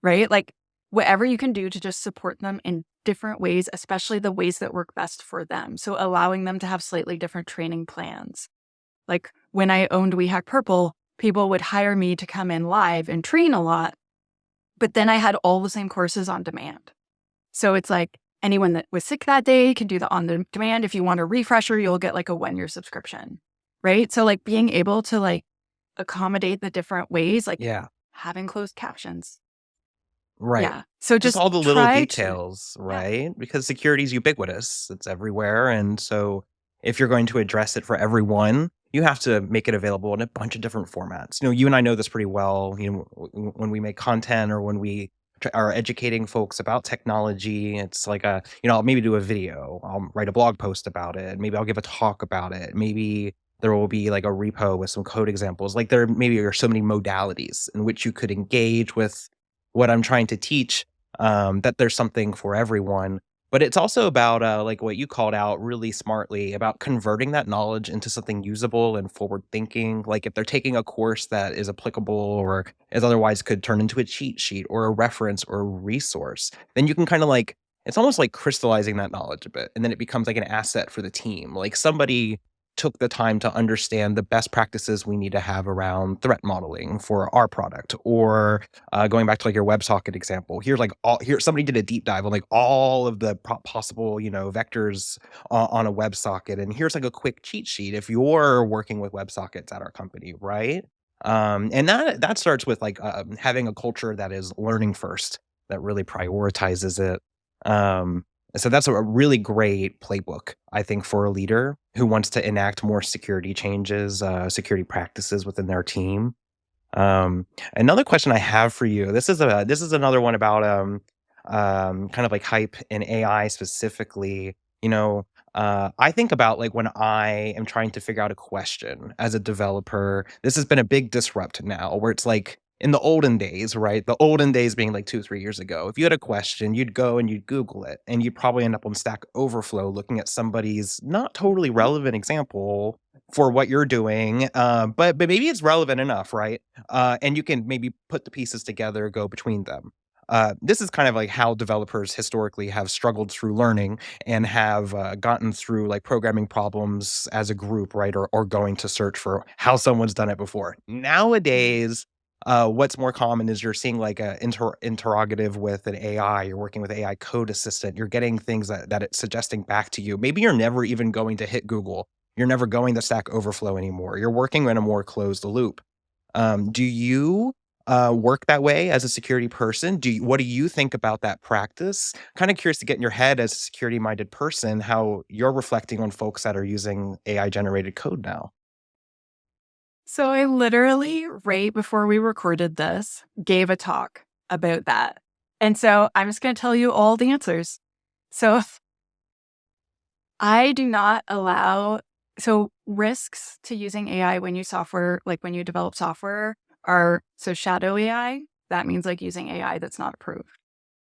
Speaker 3: Right? Like whatever you can do to just support them in different ways, especially the ways that work best for them. So allowing them to have slightly different training plans. Like when I owned SheHacksPurple, people would hire me to come in live and train a lot, but then I had all the same courses on demand. So it's like anyone that was sick that day can do the on demand. If you want a refresher, you'll get like a 1-year subscription, right? So like being able to like accommodate the different ways, like having closed captions.
Speaker 1: Right.
Speaker 3: Yeah. So just
Speaker 1: all the little
Speaker 3: try to-
Speaker 1: details, right? Because security is ubiquitous. It's everywhere. And so if you're going to address it for everyone, you have to make it available in a bunch of different formats. You and I know this pretty well. When we make content or when we are educating folks about technology, it's like I'll maybe do a video, I'll write a blog post about it, maybe I'll give a talk about it, maybe there will be like a repo with some code examples. Like there maybe are so many modalities in which you could engage with what I'm trying to teach, that there's something for everyone. But it's also about, like what you called out really smartly, about converting that knowledge into something usable and forward thinking. Like if they're taking a course that is applicable or is otherwise could turn into a cheat sheet or a reference or a resource, then you can kind of like, it's almost like crystallizing that knowledge a bit. And then it becomes like an asset for the team. Like somebody took the time to understand the best practices we need to have around threat modeling for our product, or going back to like your WebSocket example, here somebody did a deep dive on like all of the possible vectors on a WebSocket, and here's like a quick cheat sheet if you're working with WebSockets at our company, right? And that starts with like having a culture that is learning first, that really prioritizes it. So that's a really great playbook, I think, for a leader who wants to enact more security changes, security practices within their team. Another question I have for you. This is another one about kind of like hype in AI specifically. I think about like when I am trying to figure out a question as a developer. This has been a big disrupt now, where it's like in the olden days, right? The olden days being like 2, 3 years ago. If you had a question, you'd go and you'd Google it, and you'd probably end up on Stack Overflow looking at somebody's not totally relevant example for what you're doing, but maybe it's relevant enough, right? And you can maybe put the pieces together, go between them. This is kind of like how developers historically have struggled through learning and have gotten through like programming problems as a group, right? Or going to search for how someone's done it before. Nowadays, what's more common is you're seeing like a interrogative with an AI. You're working with AI code assistant. You're getting things that it's suggesting back to you. Maybe you're never even going to hit Google. You're never going to Stack Overflow anymore. You're working in a more closed loop. Do you work that way as a security person? What do you think about that practice? Kind of curious to get in your head as a security minded person, how you're reflecting on folks that are using AI generated code now.
Speaker 3: So I literally, right before we recorded this, gave a talk about that. And so I'm just going to tell you all the answers. So I do not allow, so risks to using AI when when you develop software are, so shadow AI, that means like using AI that's not approved,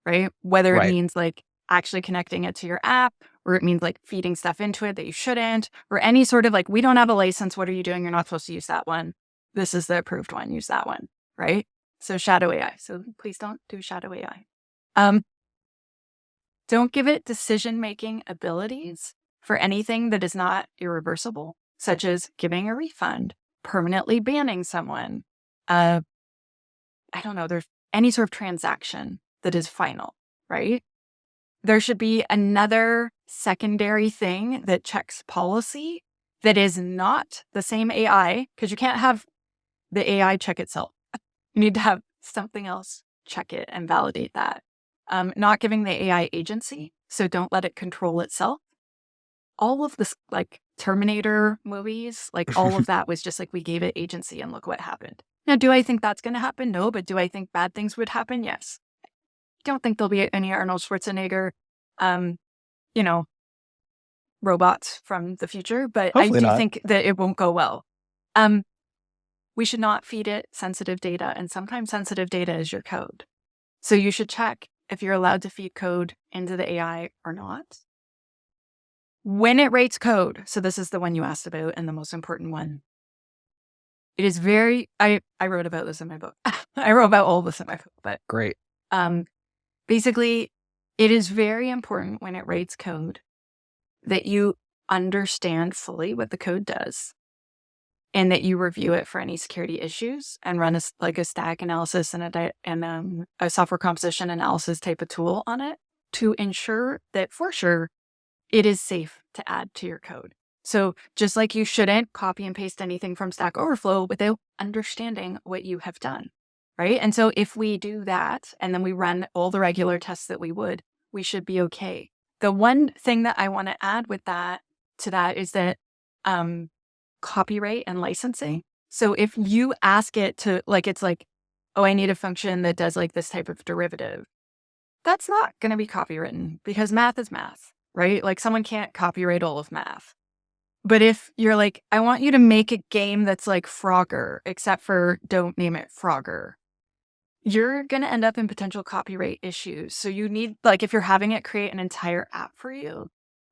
Speaker 3: right? Whether it
Speaker 1: Right.
Speaker 3: means like actually connecting it to your app, or it means like feeding stuff into it that you shouldn't, or any sort of like, we don't have a license. What are you doing? You're not supposed to use that one. This is the approved one. Use that one, right? So shadow AI. So please don't do shadow AI. Don't give it decision-making abilities for anything that is not irreversible, such as giving a refund, permanently banning someone. I don't know, there's any sort of transaction that is final, right? There should be another secondary thing that checks policy that is not the same AI, because you can't have the AI check itself. You need to have something else check it and validate that. Not giving the AI agency, so don't let it control itself. All of this, like Terminator movies, like all of that was just like we gave it agency and look what happened. Now, do I think that's going to happen? No, but do I think bad things would happen? Yes. Don't think there'll be any Arnold Schwarzenegger, robots from the future, but I
Speaker 1: Hopefully
Speaker 3: do
Speaker 1: not.
Speaker 3: think that it won't go well. We should not feed it sensitive data, and sometimes sensitive data is your code. So you should check if you're allowed to feed code into the AI or not. When it rates code, so this is the one you asked about and the most important one. It is I wrote about this in my book. I wrote about all this in my book, but
Speaker 1: Great.
Speaker 3: basically, it is very important when it rates code that you understand fully what the code does, and that you review it for any security issues and run a stack analysis and a software composition analysis type of tool on it to ensure that for sure it is safe to add to your code. So just like you shouldn't copy and paste anything from Stack Overflow without understanding what you have done, right? And so if we do that and then we run all the regular tests that we should be okay. The one thing that I want to add with that is that copyright and licensing. So if you ask it to, like, it's like, oh, I need a function that does like this type of derivative, that's not going to be copywritten because math is math, right? Like someone can't copyright all of math. But if you're like, I want you to make a game that's like Frogger, except for don't name it Frogger, you're going to end up in potential copyright issues. So you need, like, if you're having it create an entire app for you,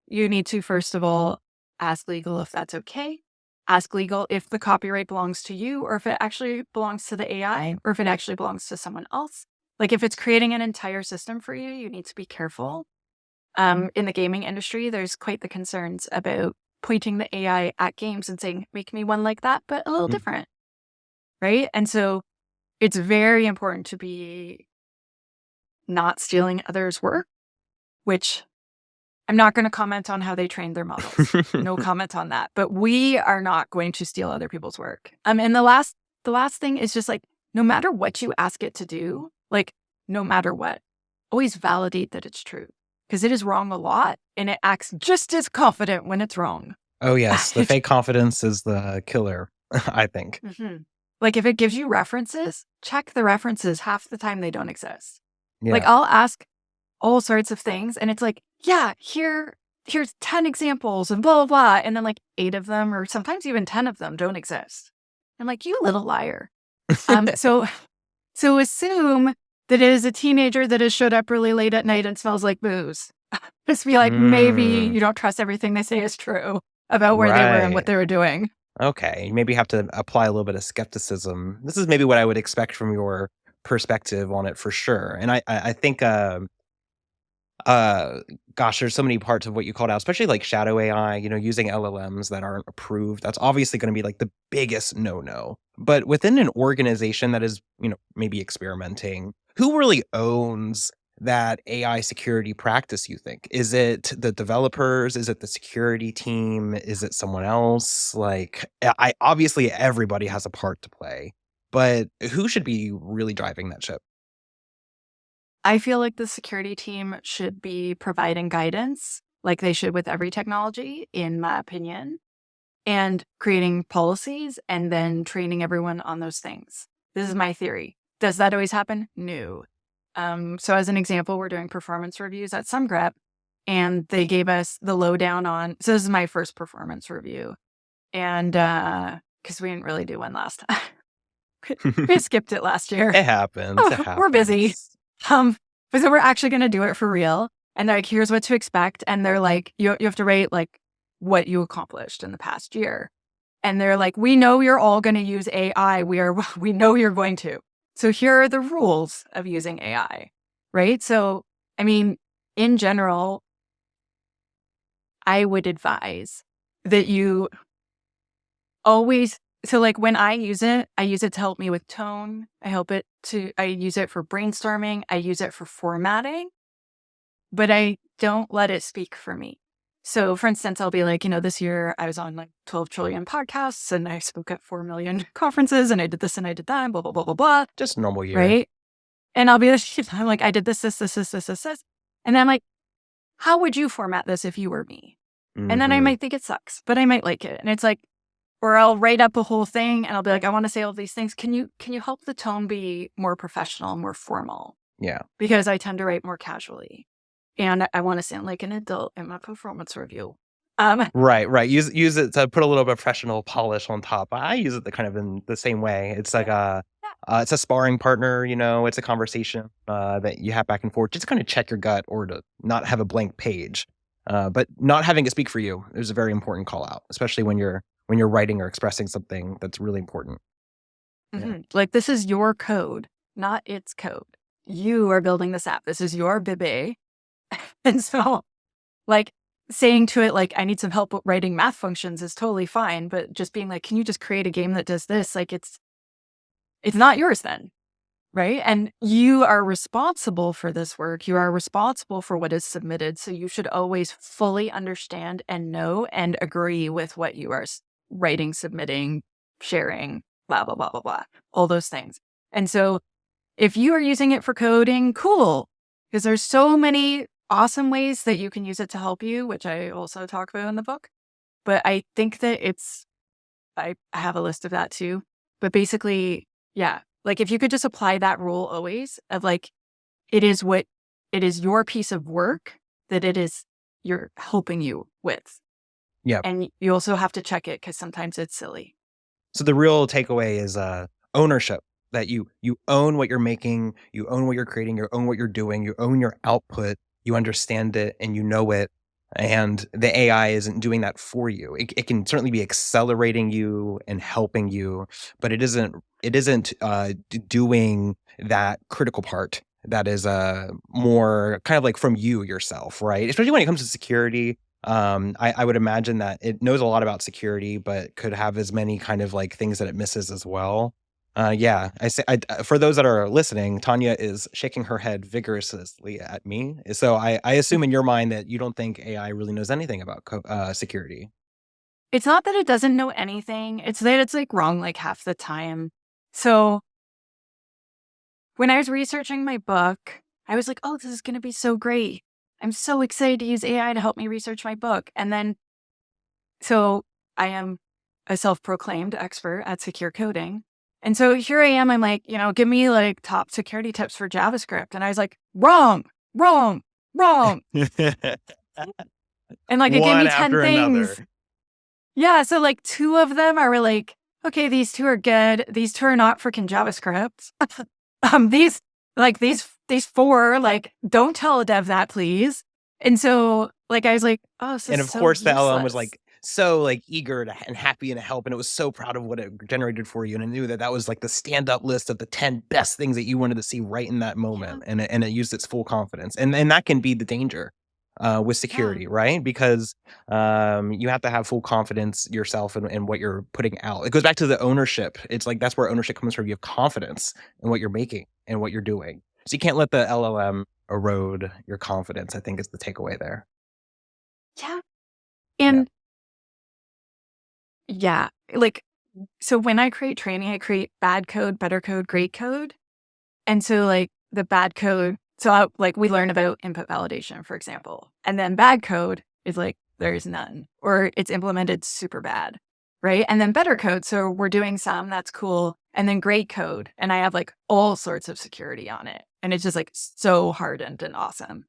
Speaker 3: you need to, first of all, ask legal if that's okay. Ask legal if the copyright belongs to you or if it actually belongs to the AI or if it actually belongs to someone else. Like if it's creating an entire system for you, you need to be careful. In the gaming industry, there's quite the concerns about pointing the AI at games and saying, make me one like that, but a little different, right? And so it's very important to be not stealing others' work, which I'm not going to comment on how they trained their models. No comment on that. But we are not going to steal other people's work. And the last thing is just like, no matter what you ask it to do, like no matter what, always validate that it's true because it is wrong a lot and it acts just as confident when it's wrong.
Speaker 1: Oh, yes. The fake confidence is the killer, I think.
Speaker 3: Like if it gives you references, check the references. Half the time they don't exist.
Speaker 1: Yeah.
Speaker 3: Like I'll ask all sorts of things and it's like, yeah, here's 10 examples and blah, blah, blah. And then like 8 of them or sometimes even 10 of them don't exist. I'm like, you little liar. So assume that it is a teenager that has showed up really late at night and smells like booze. Just be like, maybe you don't trust everything they say is true about where they were and what they were doing.
Speaker 1: Okay. You maybe have to apply a little bit of skepticism. This is maybe what I would expect from your perspective on it for sure. And I think gosh, there's so many parts of what you called out, especially like shadow AI, using LLMs that aren't approved. That's obviously going to be like the biggest no-no. But within an organization that is, maybe experimenting, who really owns that AI security practice, you think? Is it the developers? Is it the security team? Is it someone else? Like, I obviously everybody has a part to play, but who should be really driving that ship?
Speaker 3: I feel like the security team should be providing guidance like they should with every technology, in my opinion, and creating policies and then training everyone on those things. This is my theory. Does that always happen? No. So as an example, we're doing performance reviews at SumGrep and they gave us the lowdown on, so this is my first performance review. And because we didn't really do one last time. We skipped it last year.
Speaker 1: It happens.
Speaker 3: We're busy. But so we're actually going to do it for real. And like, here's what to expect. And they're like, you have to rate like what you accomplished in the past year. And they're like, we know you're all going to use AI. We know you're going to. So here are the rules of using AI, right? So, I mean, in general, I would advise that you always, so like when I use it to help me with tone. I use it for brainstorming. I use it for formatting, but I don't let it speak for me. So for instance, I'll be like, this year I was on like 12 trillion podcasts and I spoke at 4 million conferences and I did this and I did that and blah, blah, blah, blah, blah.
Speaker 1: Just a normal year.
Speaker 3: Right. And I'll be like, I did this. And then I'm like, how would you format this if you were me? And then I might think it sucks, but I might like it. And it's like, or I'll write up a whole thing and I'll be like, I want to say all these things. Can you help the tone be more professional, more formal?
Speaker 1: Yeah.
Speaker 3: Because I tend to write more casually. And I want to sound like an adult in my performance review.
Speaker 1: Right. Use it to put a little bit of professional polish on top. I use it kind of in the same way. It's like it's a sparring partner, it's a conversation that you have back and forth. Just kind of check your gut or to not have a blank page. But not having it speak for you is a very important call out, especially when you're writing or expressing something that's really important.
Speaker 3: Yeah. Like this is your code, not its code. You are building this app. This is your baby. And so like saying to it, like, I need some help with writing math functions is totally fine. But just being like, can you just create a game that does this? Like it's not yours then. Right. And you are responsible for this work. You are responsible for what is submitted. So you should always fully understand and know and agree with what you are writing, submitting, sharing, blah, blah, blah, blah, blah, all those things. And so if you are using it for coding, cool. Because there's so many awesome ways that you can use it to help you, which I also talk about in the book. But I think that it's I have a list of that too. But basically, yeah, like if you could just apply that rule always of like, it is your piece of work that you're helping you with.
Speaker 1: Yeah.
Speaker 3: And you also have to check it because sometimes it's silly.
Speaker 1: So the real takeaway is ownership, that you own what you're making, you own what you're creating, you own what you're doing, you own your output, you understand it and you know it. And the AI isn't doing that for you. It can certainly be accelerating you and helping you, but it isn't doing that critical part that is more kind of like from you yourself, right? Especially when it comes to security. I would imagine that it knows a lot about security, but could have as many kind of like things that it misses as well. Yeah, for those that are listening, Tanya is shaking her head vigorously at me. So I assume in your mind that you don't think AI really knows anything about security.
Speaker 3: It's not that it doesn't know anything. It's that it's like wrong like half the time. So when I was researching my book, I was like, oh, this is going to be so great. I'm so excited to use AI to help me research my book. And then, so I am a self-proclaimed expert at secure coding. And so here I am, I'm like, give me like top security tips for JavaScript. And I was like, wrong. And like, it gave
Speaker 1: One
Speaker 3: me 10
Speaker 1: after
Speaker 3: things.
Speaker 1: another.
Speaker 3: Yeah. So like 2 of them are like, okay, these 2 are good. These 2 are not freaking JavaScript. These 4, like, don't tell a dev that, please. And so like, I was like, oh, this is
Speaker 1: And of
Speaker 3: so
Speaker 1: course, the LLM was
Speaker 3: useless.
Speaker 1: like so like eager and happy to help, and it was so proud of what it generated for you, and it knew that that was like the stand-up list of the 10 best things that you wanted to see right in that
Speaker 3: Yeah.
Speaker 1: moment, and it used its full confidence, and that can be the danger with
Speaker 3: Yeah.
Speaker 1: security, right? Because you have to have full confidence yourself in what you're putting out. It goes back to the ownership. It's like that's where ownership comes from. You have confidence in what you're making and what you're doing, so you can't let the LLM erode your confidence. I think is the takeaway there.
Speaker 3: Yeah.
Speaker 1: Yeah.
Speaker 3: And yeah, like, so when I create training, I create bad code, better code, great code. And so like the bad code, like we learn about input validation, for example, and then bad code is like, there's none, or it's implemented super bad. Right. And then better code. So we're doing some, that's cool. And then great code. And I have like all sorts of security on it. And it's just like so hardened and awesome.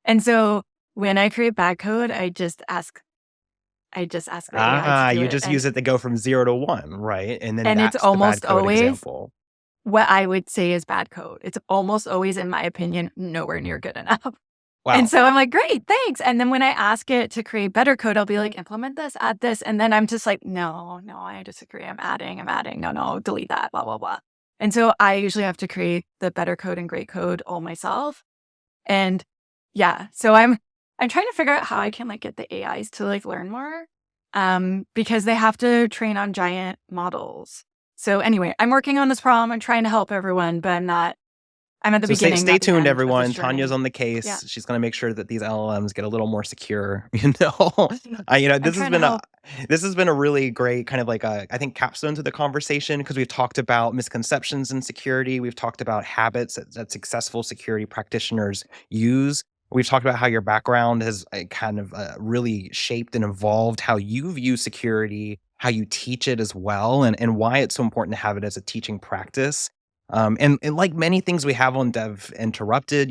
Speaker 3: And so when I create bad code, I just ask the AI to do
Speaker 1: You
Speaker 3: it.
Speaker 1: just use it to go from 0 to 1, right? And then
Speaker 3: And it's
Speaker 1: that's the bad
Speaker 3: almost
Speaker 1: code
Speaker 3: always
Speaker 1: example.
Speaker 3: what I would say is bad code. It's almost always, in my opinion, nowhere near good enough. And
Speaker 1: Wow.
Speaker 3: so I'm like, great, thanks. And then when I ask it to create better code, I'll be like, implement this, add this. And then I'm just like, no, I disagree. I'm adding. No, delete that, blah, blah, blah. And so I usually have to create the better code and great code all myself. And yeah, so I'm trying to figure out how I can like get the AIs to like learn more, because they have to train on giant models. So anyway, I'm working on this problem. I'm trying to help everyone, but I'm at the
Speaker 1: So
Speaker 3: beginning.
Speaker 1: stay
Speaker 3: not the
Speaker 1: tuned,
Speaker 3: end of
Speaker 1: everyone.
Speaker 3: this
Speaker 1: Tanya's
Speaker 3: journey.
Speaker 1: on the case.
Speaker 3: Yeah.
Speaker 1: She's going to make sure that these LLMs get a little more secure. This
Speaker 3: I'm
Speaker 1: has
Speaker 3: trying to
Speaker 1: been
Speaker 3: help.
Speaker 1: this has been a really great kind of like I think capstone to the conversation, because we've talked about misconceptions in security. We've talked about habits that successful security practitioners use. We've talked about how your background has kind of really shaped and evolved how you view security, how you teach it as well, and why it's so important to have it as a teaching practice. And like many things we have on Dev Interrupted,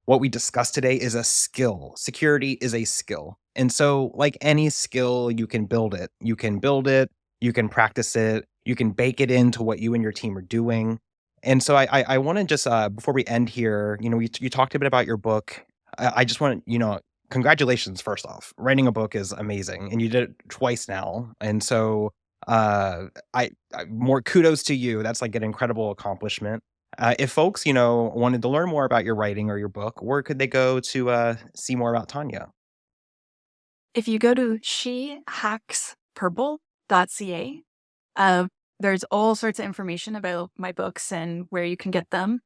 Speaker 1: what we discussed today is a skill. Security is a skill. And so, like any skill, you can build it. You can build it, you can practice it, you can bake it into what you and your team are doing. And so I want to just before we end here, you talked a bit about your book. I just want congratulations first off. Writing a book is amazing, and you did it twice now. And so I more kudos to you. That's like an incredible accomplishment. If folks, wanted to learn more about your writing or your book, where could they go to see more about Tanya?
Speaker 3: If you go to SheHacksPurple.ca, there's all sorts of information about my books and where you can get them.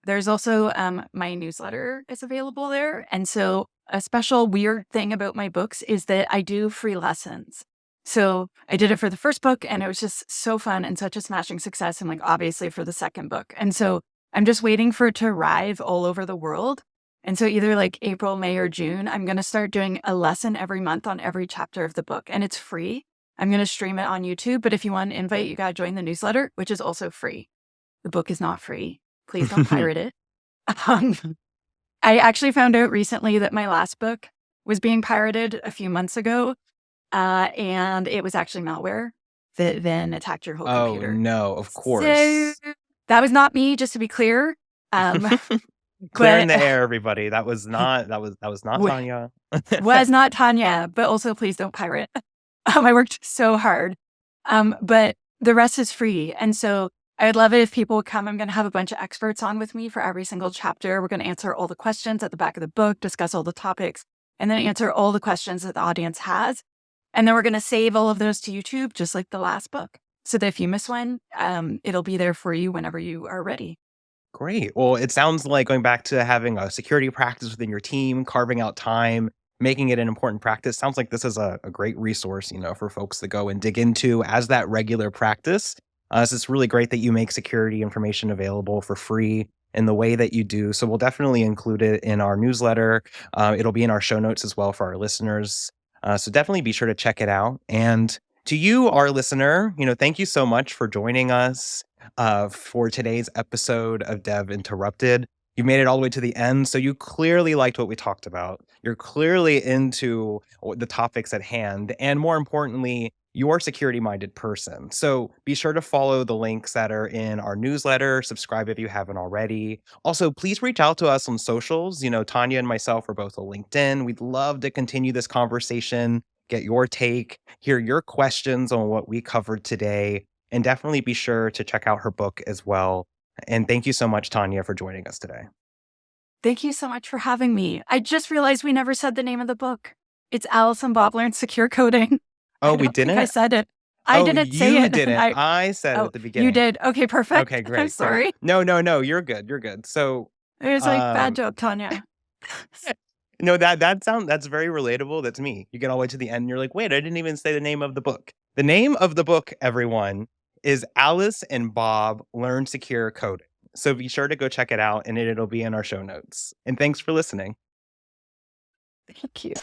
Speaker 3: There's also my newsletter is available there. And so a special weird thing about my books is that I do free lessons. So I did it for the first book and it was just so fun and such a smashing success. And like, obviously for the second book. And so I'm just waiting for it to arrive all over the world. And so either like April, May, or June, I'm going to start doing a lesson every month on every chapter of the book. And it's free. I'm going to stream it on YouTube, but if you want an invite, you got to join the newsletter, which is also free. The book is not free. Please don't pirate it. I actually found out recently that my last book was being pirated a few months ago, and it was actually malware that then attacked your whole
Speaker 1: Oh,
Speaker 3: computer.
Speaker 1: no, of
Speaker 3: So
Speaker 1: course.
Speaker 3: that was not me, just to be clear.
Speaker 1: Clear in
Speaker 3: But
Speaker 1: the air, everybody. That was not Tanya.
Speaker 3: was not Tanya, but also please don't pirate. I worked so hard. But the rest is free. And so I would love it if people would come. I'm going to have a bunch of experts on with me for every single chapter. We're going to answer all the questions at the back of the book, discuss all the topics, and then answer all the questions that the audience has. And then we're going to save all of those to YouTube, just like the last book. So that if you miss one, it'll be there for you whenever you are ready.
Speaker 1: Great. Well, it sounds like going back to having a security practice within your team, carving out time, making it an important practice. Sounds like this is a great resource, for folks to go and dig into as that regular practice. So it's really great that you make security information available for free in the way that you do. So we'll definitely include it in our newsletter. It'll be in our show notes as well for our listeners. So definitely be sure to check it out. And to you, our listener, thank you so much for joining us for today's episode of Dev Interrupted. You made it all the way to the end, so you clearly liked what we talked about. You're clearly into the topics at hand, and more importantly, you're a security-minded person. So be sure to follow the links that are in our newsletter, subscribe if you haven't already. Also, please reach out to us on socials. Tanya and myself are both on LinkedIn. We'd love to continue this conversation, get your take, hear your questions on what we covered today. And definitely be sure to check out her book as well. And thank you so much, Tanya, for joining us today.
Speaker 3: Thank you so much for having me. I just realized we never said the name of the book. It's Alice and Bob Learn Secure Coding.
Speaker 1: Oh,
Speaker 3: I
Speaker 1: we
Speaker 3: don't think I
Speaker 1: didn't?
Speaker 3: said it. I didn't say
Speaker 1: You
Speaker 3: it.
Speaker 1: didn't. I said it at the beginning.
Speaker 3: You did. Okay, perfect.
Speaker 1: Okay, great.
Speaker 3: I'm sorry.
Speaker 1: No, you're good. You're good. So
Speaker 3: It was like, bad joke, Tanya.
Speaker 1: no, that's very relatable. That's me. You get all the way to the end and you're like, wait, I didn't even say the name of the book. The name of the book, everyone, is Alice and Bob Learn Secure Coding. So be sure to go check it out and it'll be in our show notes. And thanks for listening.
Speaker 3: Thank you.